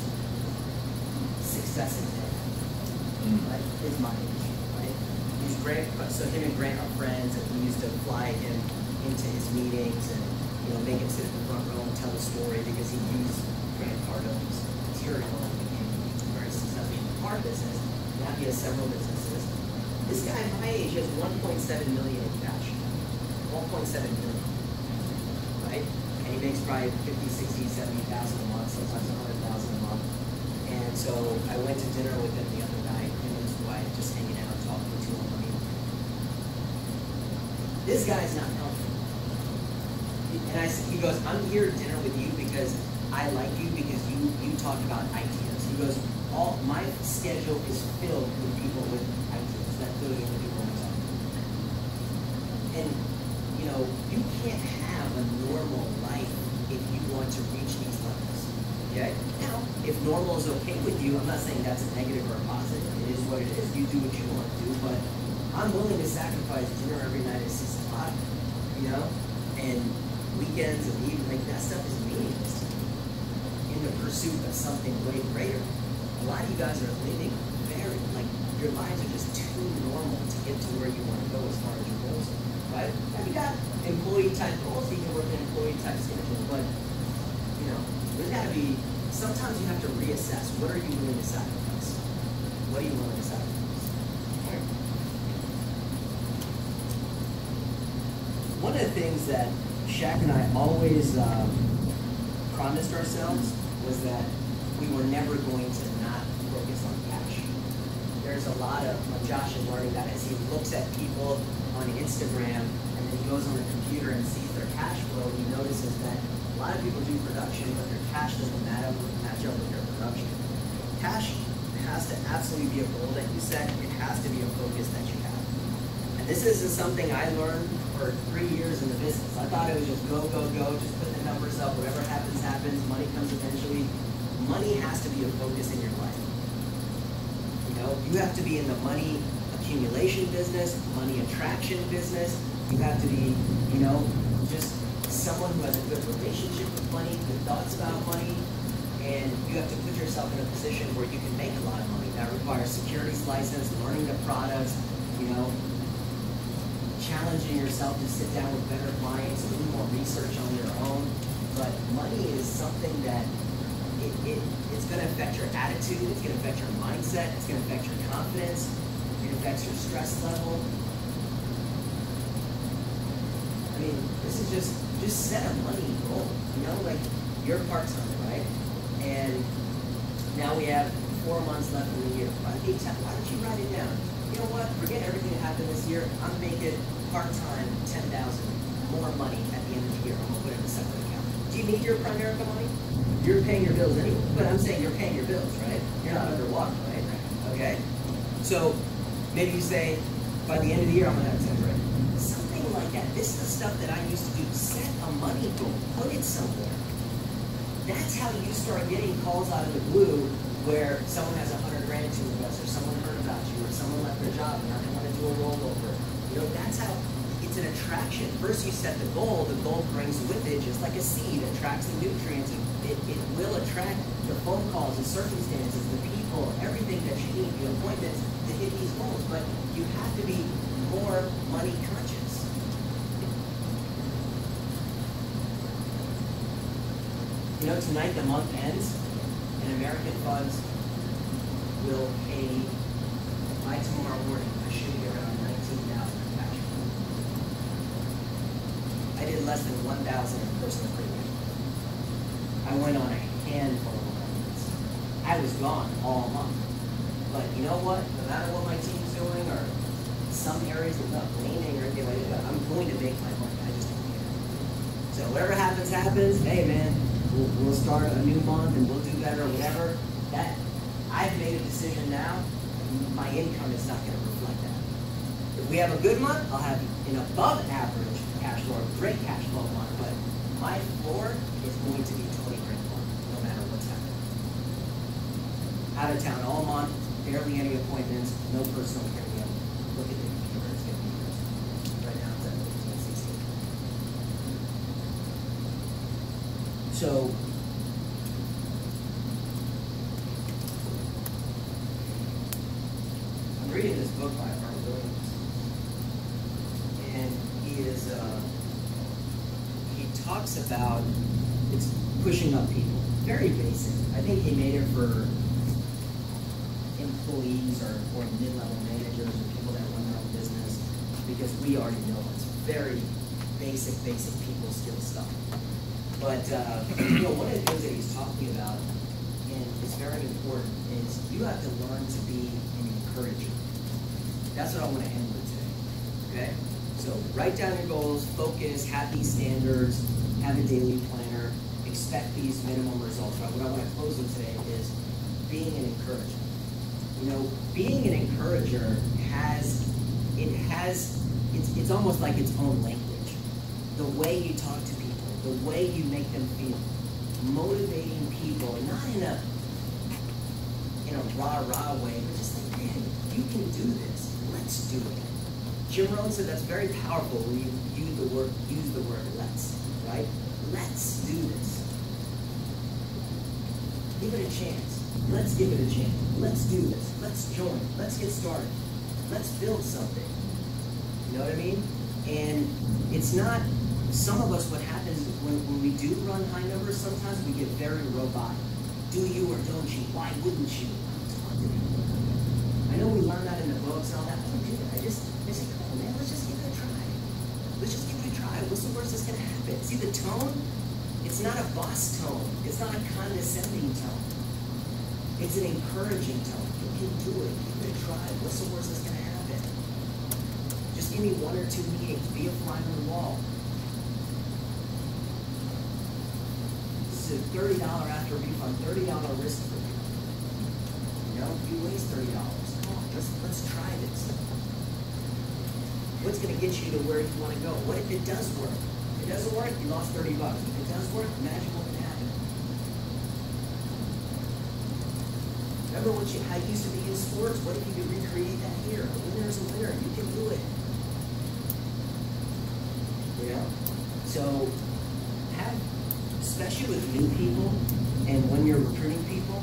success in tech, right? Is my age, right? He's Grant, so him and Grant are friends, and we used to fly him into his meetings and, you know, make him sit in the front row and tell a story because he used Grant Cardone's material and became very successful in the car business. Now he has several businesses. This guy my age has 1.7 million in cash. 1.7 million, right? And he makes probably 50, 60, 70,000 a month, sometimes 100,000 a month. And so I went to dinner with him the other night, him and his wife, just hanging out, talking to him. I mean, this guy's not healthy. And he goes, I'm here at dinner with you because I like you because you talk about ideas. He goes, my schedule is filled with people with ideas. That's literally the people I'm talking to. And, you know, you can't have a normal life if you want to reach these levels. Okay? Now, if normal is okay with you, I'm not saying that's a negative or a positive. It is what it is. You do what you want to do, but I'm willing to sacrifice dinner every night at 6 o'clock, you know, and weekends and evenings. Like, that stuff is meaningless to me in the pursuit of something way greater. A lot of you guys are living very, like, your lives are just too normal to get to where you want to go as far as your goals are, right? Now, you got employee-type goals, you can work an employee-type schedule, but, you know, there's got to be, sometimes you have to reassess. What are you willing to sacrifice? What are you willing to sacrifice? Okay. One of the things that Shaq and I always promised ourselves was that we were never going to not focus on cash. There's a lot of, Josh is learning that as he looks at people on Instagram and then he goes on the computer and sees their cash flow, he notices that a lot of people do production, but their cash doesn't match up with their production. Cash has to absolutely be a goal that you set. It has to be a focus that you have. And this isn't something I learned for 3 years in the business. I thought it was just go, go, go, just put the numbers up, whatever happens, happens, money comes eventually. Money has to be a focus in your life. You know, you have to be in the money accumulation business, money attraction business. You have to be, you know, just someone who has a good relationship with money, good thoughts about money, and you have to put yourself in a position where you can make a lot of money. That requires securities license, learning the products, you know, challenging yourself to sit down with better clients, doing more research on your own. But money is something that it's going to affect your attitude, it's going to affect your mindset, it's going to affect your confidence, it affects your stress level. I mean, this is just set a money goal, you know, like you're part-time, right? And now we have 4 months left in the year. Why don't you write it down? You know what, forget everything that happened this year. I'm making part-time $10,000 more money at the end of the year. I'm gonna put it in a separate account. Do you need your Primerica money? You're paying your bills anyway, but I'm saying you're paying your bills, right? You're not underwater, right? Okay? So maybe you say, by the end of the year, I'm gonna have 10 grand. Something like that. This is the stuff that I used to do. Set a money goal, put it somewhere. That's how you start getting calls out of the blue where someone has 100 grand to invest, or someone heard about you, or someone left their job and now they want to do a rollover. You know, that's how it's an attraction. First you set the goal brings with it, just like a seed, attracts the nutrients. It will attract the phone calls, the circumstances, the people, everything that you need, the appointments to hit these goals. But you have to be more money conscious. You know, tonight the month ends, and American Funds will pay, by tomorrow morning, I should be around $19,000 in cash flow. I did less than $1,000 in personal premium. I went on a handful of appointments. I was gone all month. But you know what? No matter what my team's doing, or some areas without blaming or anything like that, I'm going to make my money. I just don't care. So whatever happens, happens. Hey man, we'll start a new month and we'll do better or whatever. That I've made a decision now. My income is not going to reflect that. If we have a good month, I'll have an above average cash flow, a great cash flow month. But my floor is going to be 20 grand a month, no matter what's happening. Out of town all month, barely any appointments, no personal premium. Look at the computer, it's going to be good. Right now it's at 15, 16. So, I'm reading this book by Herndon, and he talks about, it's pushing up people. Very basic. I think he made it for employees or mid-level managers or people that run their own business, because we already know it's very basic people skill stuff. But you know, one of the things that he's talking about, and is very important, is you have to learn to be an encourager. That's what I want to end with today. Okay? So write down your goals, focus, have these standards, have a daily planner, expect these minimum results. Right? What I want to close with today is being an encourager. You know, being an encourager it's almost like its own language. The way you talk to people, the way you make them feel, motivating people, not in a rah-rah way, but just like, man, you can do this. Let's do it. Jim Rohn said that's very powerful when you use the word let's, right? Let's do this. Give it a chance. Let's give it a chance. Let's do this. Let's join. Let's get started. Let's build something. You know what I mean? And it's not, some of us, what happens when we do run high numbers, sometimes we get very robotic. Do you or don't you? Why wouldn't you? I know we learn that in the books and all that. I don't do that. I say, come on, man, let's just give it a try. Let's just give it a try. What's the worst that's going to happen? See, the tone, it's not a boss tone. It's not a condescending tone. It's an encouraging tone. You can do it. Give it a try. What's the worst that's going to happen? Just give me 1 or 2 meetings. Be a fly on the wall. This is a $30 after refund, $30 risk for you. You know, you waste $30. Come on, let's try this. What's going to get you to where you want to go? What if it does work? If it doesn't work, you lost $30. If it does work, imagine what can happen. Remember how you used to be in sports? What if you could recreate that here? A winner's a winner. You can do it. You know? So, especially with new people, and when you're recruiting people,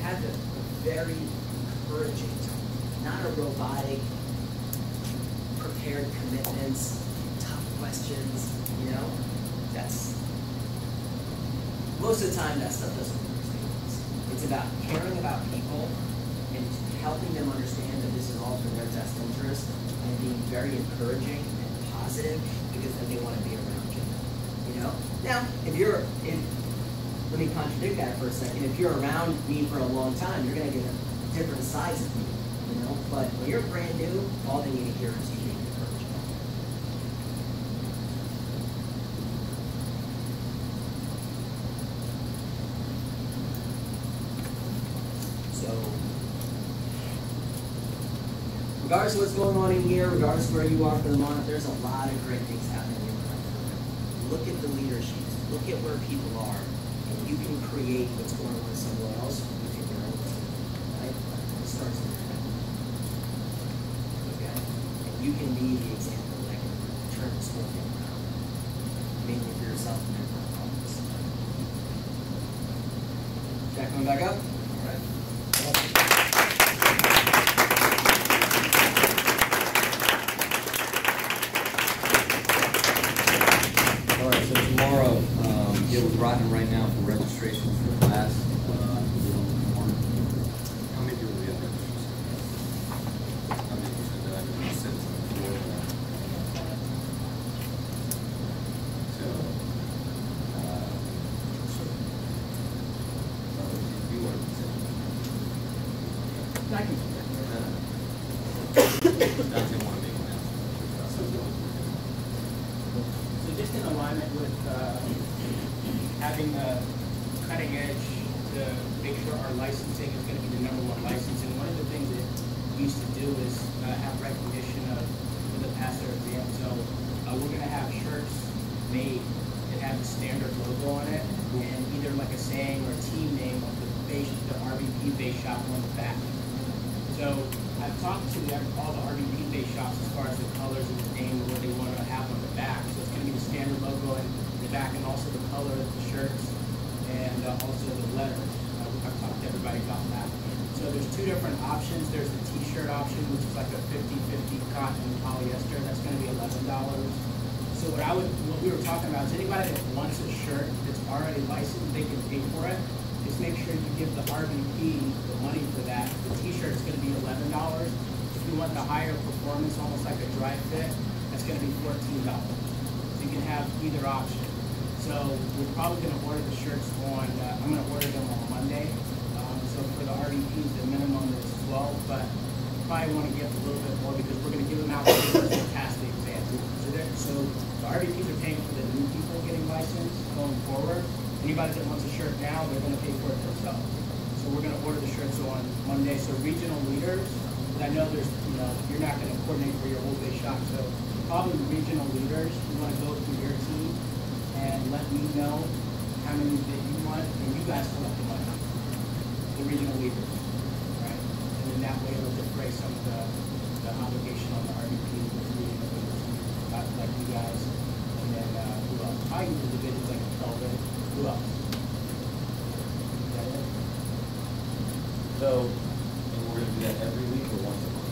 have a very encouraging tone, not a robotic, prepared commitments, tough questions, you know? Most of the time that stuff doesn't work. It's about caring about people and helping them understand that this is all for their best interest, and being very encouraging and positive. positive because then they want to be around you. You know? Now, let me contradict that for a second. If you're around me for a long time, you're going to get a different size of me. You know? But when you're brand new, all they need to hear is you being encouraged. So, regardless of what's going on in here, regardless of where you are for the month, there's a lot of great things happening in your life. Look at the leader sheets. Look at where people are. And you can create what's going on somewhere else within your own team. Right? It starts in your head. Okay? And you can be the example that can turn this whole thing around. Mainly for yourself and then for others. Jack, coming back up? All right. Tomorrow, get with Rodney right now for registration for the class. How many people do we have registered? How many people did I send to before? So, if you want to send. I can. Doesn't want to make an announcement. So just in alignment with having a cutting edge to make sure our licensing is going to be the #1 licensing, one of the things that we used to do is have recognition of the pass their exam. So we're going to have shirts made that have the standard logo on it and either like a saying or a team name of the RVP base shop on the back. So I've talked to all the RVP base shops as far as the colors and the name of what they want to have on the back. So it's going to be the standard logo in the back and also the color of the shirts and also the letters. I've talked to everybody about that. So there's two different options. There's the t-shirt option, which is like a 50-50 cotton polyester. That's going to be $11. So what we were talking about is anybody that wants a shirt that's already licensed, they can pay for it. Just make sure you give the RVP the money for that. The t-shirt is going to be $11. If you want the higher performance, almost like a dry fit, that's going to be $14. So you can have either option. So we're probably going to order the shirts on, I'm going to order them on Monday. So for the RVPs, the minimum is 12, but probably want to get a little bit more because we're going to give them out to the person that passed the exam. So the RVPs are paying for the new people getting licensed going forward. Anybody that wants a shirt now, they're going to pay for it themselves. So we're going to order the shirts on Monday. So regional leaders, I know you're not going to coordinate for your whole big shop. So probably regional leaders, you want to go through your team and let me know how many that you want, and you guys collect the money. The regional leaders, right? And then that way it'll defray some of the obligation on the RVP with the regional leaders, like you guys, and then who else? Probably the divisions like Kelvin. Who else? Is that it? So, and we're going to do that every week or once a month?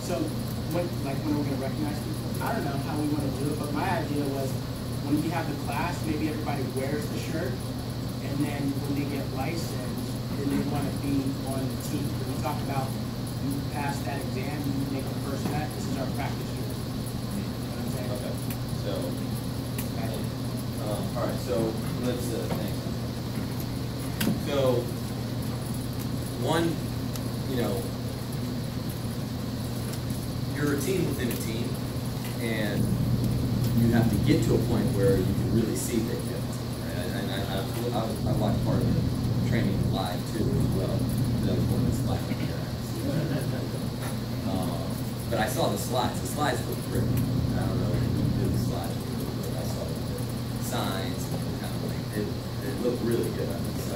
So, when are we going to recognize people? I don't know how we want to do it, but my idea was when you have the class, maybe everybody wears the shirt, and then when they get licensed, then they want to be on the team. When we talk about you pass that exam, you make the first met, this is our practice year. You know what I'm saying? Okay. So, all right, so let's, thanks. So, one, you're a team within a team, and you have to get to a point where you can really see that you have a team, right? And I watched part of the training live too as well. That was one of the slides here. But I saw the slides. The slides look great. I don't know who did the slides, but I saw the signs and kind of like it looked really good. I mean, so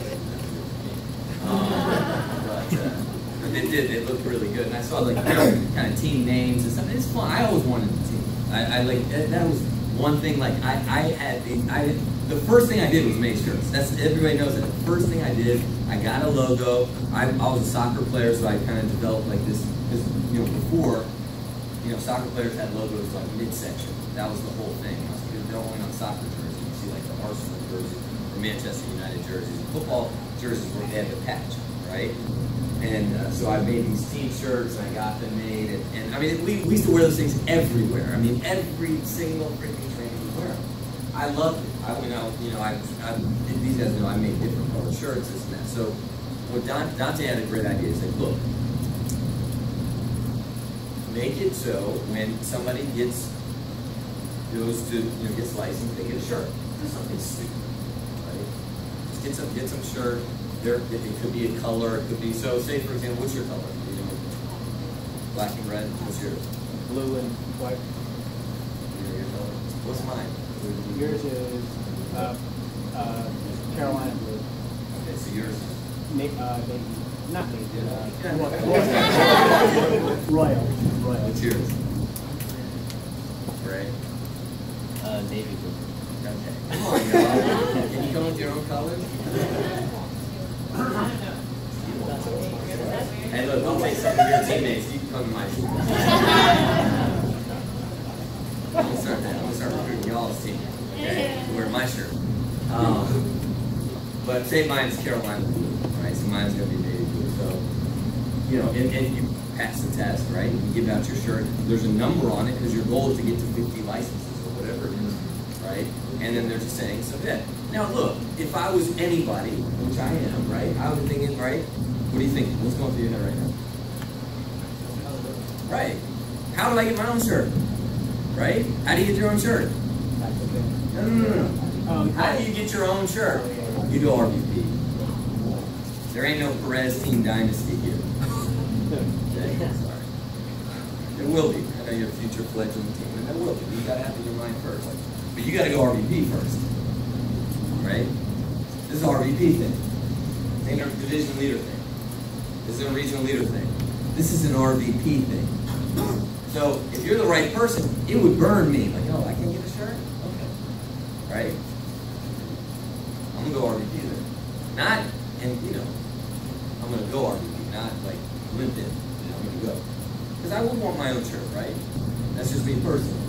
but they did. They looked really good, and I saw like kind of team names and stuff. It's fun. I always wanted a team. I like that was one thing. Like the first thing I did was make shirts. That's everybody knows that. The first thing I did, I got a logo. I was a soccer player, so I kind of developed like this. Because before, soccer players had logos like midsection. That was the whole thing. They're only on soccer jerseys. You see like the Arsenal jerseys or Manchester United jerseys. Football jerseys where they had the patch, right? And so I made these team shirts, and I got them made, and I mean, we used to wear those things everywhere. I mean, every single freaking training we wear them. I loved it. These guys know I make different colored shirts, this and that. So what Dante had a great idea. He said, look, make it so when somebody gets licensed, they get a shirt. Just something stupid, right? Just get some shirt. It could be a color. It could be, so say for example, what's your color? You know, black and red. What's yours? Blue and white. Your color. What's mine? Yours is Carolina blue. Okay, so yours is not navy. Royal. What's yours? Gray. Navy blue. Okay. Come on, y'all. Can you come with your own colors? Hey, look, don't take some of your teammates. You can come to my team. I'm gonna start recruiting y'all's team. Okay, to wear my shirt. But say mine's Carolina blue, right? So mine's gonna be navy blue. So, you know, and you pass the test, right? You give out your shirt. There's a number on it because your goal is to get to 50 licenses or whatever it is, right? And then they're just saying, so yeah. Now look, if I was anybody, which I am, right? I was thinking, right? What do you think? What's going through your head right now? Right. How do I get my own shirt? Right? How do you get your own shirt? No. How do you get your own shirt? You do RVP. There ain't no Perez team dynasty here. Okay? Sorry. There will be. I know you're a future fledgling team, and there will be. You gotta have it in your mind first. But you gotta go RVP first. Right? This is an RVP thing. This ain't a division leader thing. This isn't a regional leader thing. This is an RVP thing. So if you're the right person, it would burn me. Like, oh, I can't get a shirt? Okay. Right? I'm gonna go RVP then. Not, and you know, I'm gonna go RVP, not like limp in. You know, I'm gonna go. Because I would want my own shirt, right? That's just me personally.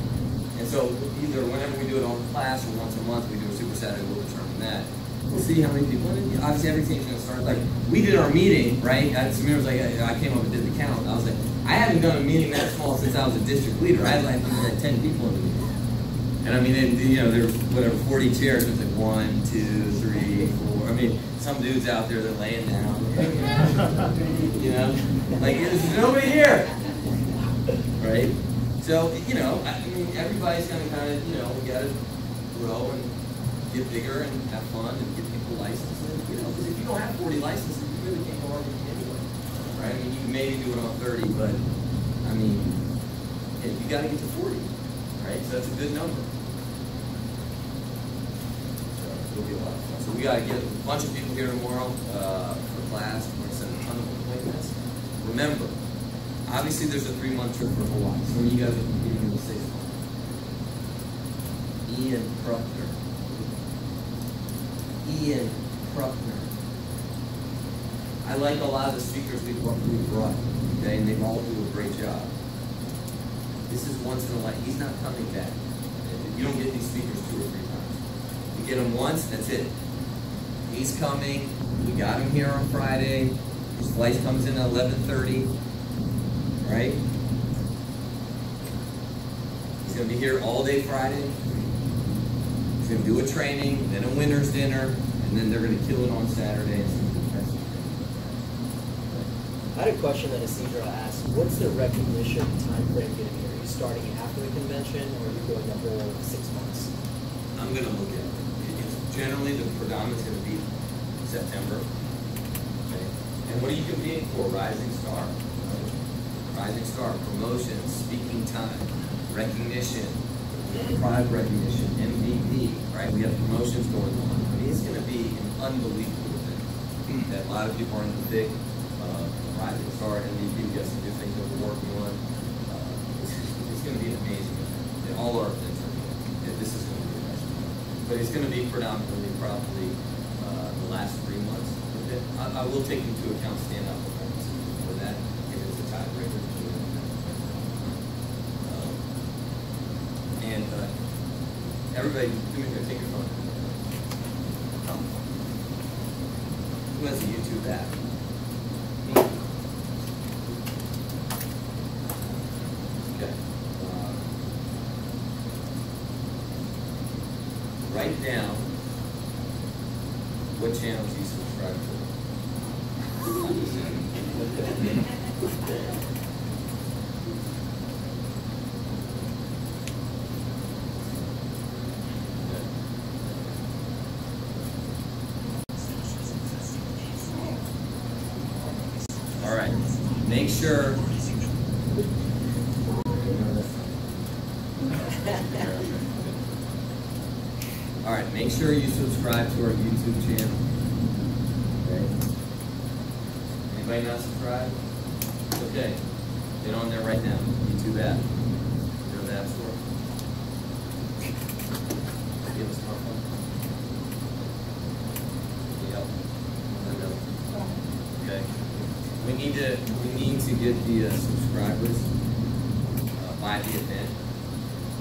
And so either whenever we do it on class or once a month, we do a Super Saturday, we'll determine that. We'll see how many people, and obviously every team's gonna start, like, we did our meeting, right? Samir was like, I came up and did the count. I was like, I haven't done a meeting that small since I was a district leader. I had like 10 people in the meeting. And I mean, there were, whatever, 40 chairs. It was like 1, 2, 3, 4. I mean, some dudes out there, they're laying down. You know? Like, there's nobody here. Right? So, you know, I mean, everybody's gonna kind of, you know, we gotta grow and get bigger and have fun and get people licensed. And, you know, because if you don't have 40 licenses, you really can't go RVP anyway. Right? I mean, you can maybe do it on 30, but, I mean, you gotta get to 40. Right? So that's a good number. So it'll be a lot of fun. So we gotta get a bunch of people here tomorrow for class. We're gonna send a ton of appointments. Remember, obviously there's a 3-month trip for Hawaii. Some of you guys are competing in the 6th month. Ian Pruckner. I like a lot of the speakers we've brought, okay, and they all do a great job. This is once in a life. He's not coming back. You don't get these speakers 2 or 3 times. You get him once, that's it. He's coming. We got him here on Friday. His flight comes in at 11:30. Right? He's going to be here all day Friday. He's going to do a training, then a winner's dinner, and then they're going to kill it on Saturday. I had a question that Isidro asked. What's the recognition time frame going to be? Are you starting after the convention, or are you going the whole 6 months? I'm going to look at it. Generally, the predominant's going to be September. Okay. And what are you competing for? Rising Star. Rising Star, promotion, speaking time, recognition, product recognition, MVP, right? We have promotions going on. I mean, it's going to be an unbelievable thing that a lot of people are in the thick. Rising Star, MVP, we got some good things that we're working on. It's going to be an amazing event. And all our events are good. This is going to be the best one. But it's going to be predominantly, probably, the last 3 months. I will take into account stand-up performances for that. Tiebreaker. And everybody, do me a favor, take your phone. Who has a YouTube app? Me. Okay. Write down what channels you subscribe to. All right. Make sure. All right. Make sure you subscribe to our YouTube channel. Okay. Anybody not subscribed? It's okay. Get on there right now. YouTube app. Go to the App Store. Give us a smartphone. Yep. Okay. We need to get the subscribers by the event,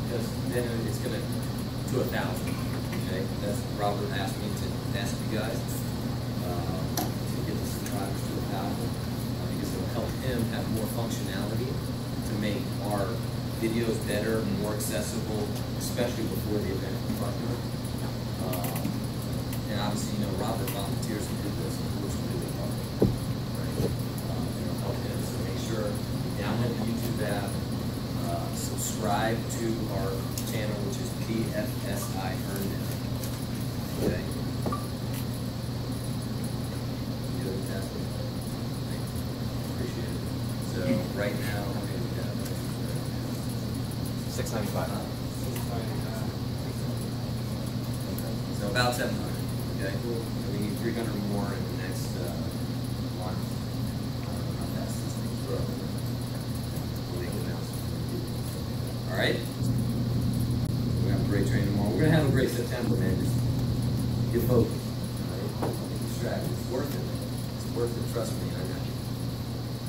because then it's going to 1,000. Okay, that's Robert asked me to ask you guys to get the subscribers to 1,000 because it'll help him have more functionality to make our videos better, more accessible, especially before the event. And obviously, you know, Robert volunteers to do this, and works really hard. It'll help him. So make sure you download the YouTube app, subscribe to our channel, which is PFSI Herndon. Okay. You do the test. Appreciate it. So right now, how many we got? 695. So about 700. Okay. So we need 300 more in the next month. I don't know how fast this thing's growing. We'll make it now. All right. We're gonna have a great training tomorrow. We're gonna have a great September, man. Just get focused. All right. Don't get distracted. It's worth it. It's worth it. Trust me. I know.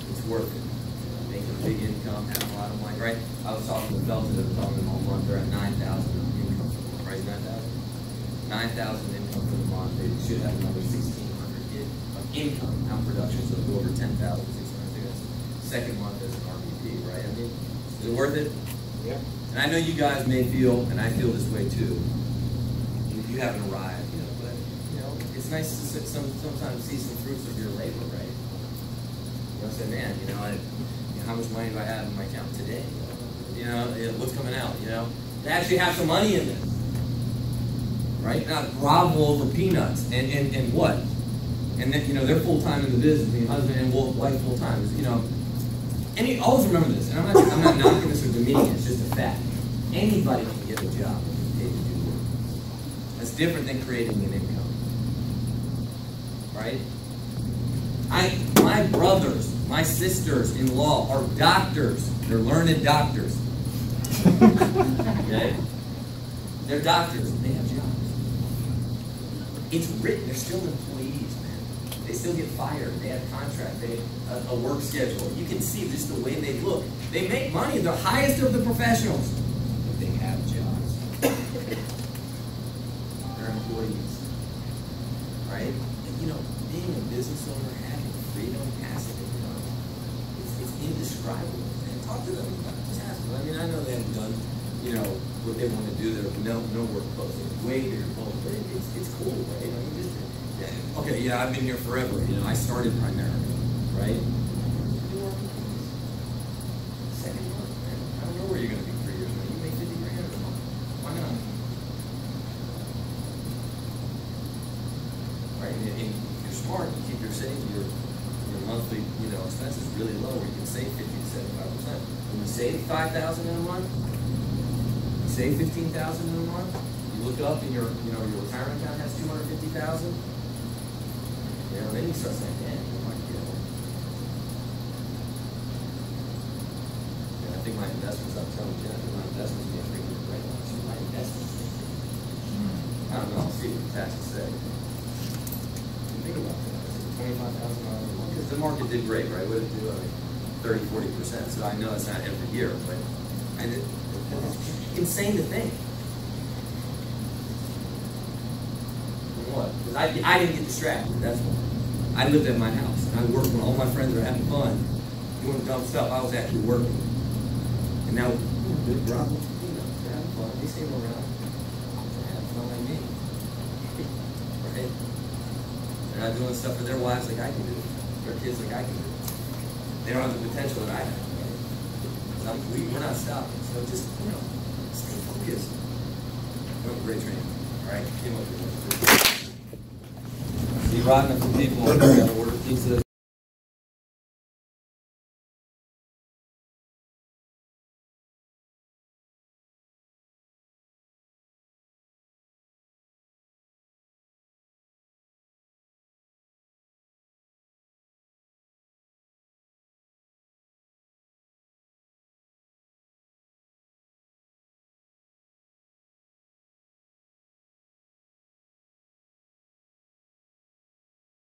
It's worth it. Making a big income, having a lot of money. Right. I was talking to Felton that was on the home run. They're at 9,000 income. Right. 9,000 income for the month. They should have another 1,600 of income, not production, so it'll go over 10,600. That's second month as an RVP, right? I mean, is it worth it? Yeah. And I know you guys may feel, and I feel this way too. You haven't arrived, you know, but you know, it's nice to sometimes see some fruits of your labor, right? You know, say, man, you know, how much money do I have in my account today? You know, what's coming out? You know, to actually have some money in this. Right? Not grovel over peanuts and what? And then, you know, they're full-time in the business, and husband and wife full-time. You know, always remember this, and I'm not knocking this or demeaning it, it's just a fact. Anybody can get a job and be paid to do work. That's different than creating an income. Right? My brothers, my sisters-in-law are doctors. They're learned doctors. Okay? They're doctors, and they have jobs. It's written, they're still employees, man. They still get fired, they have contract, they have a work schedule. You can see just the way they look. They make money, they're the highest of the professionals, but they have jobs. They're employees, right? And you know, being a business owner, having freedom, passive income, it's indescribable. And talk to them about it, just ask them. I mean, I know they haven't done, you know, what they want to do. There's no work close. It's way bigger close, but it's cool, right? I mean, just, yeah, okay, yeah, I've been here forever. You know, I started Primerica, right? Second month, man. I don't know where you're going to be 3 years, man. You make 50 grand a month. Why not? Right? And if you're smart, you keep your savings, your monthly, you know, expenses really low, where you can save 50 to 75%. When you save $5,000 in a month, save $15,000 in a month. You look up and your retirement account has $250,000. You know, then you start saying, "Man, you might get it." Yeah, I think my investments. I'm telling you, my investments being pretty good right now. So my investments. I don't know. I'll see what the taxes say. Think about that. $25,000 a month. Because the market did great, right? What did it do? I mean, 30-40%. So I know it's not every year, but it's insane to think. What? Because I didn't get distracted, that's why. I lived at my house, and I worked when all my friends were having fun, doing dumb stuff. I was actually working. And now, good problem, they're having fun, they seem around, they're having fun like me. Right? They're not doing stuff for their wives like I can do, their kids like I can do. They don't have the potential that I have. Right? We're not stopping, so just, stay focused. We're great training. All right, came up with it. See, rocking for people, we gotta order pizza.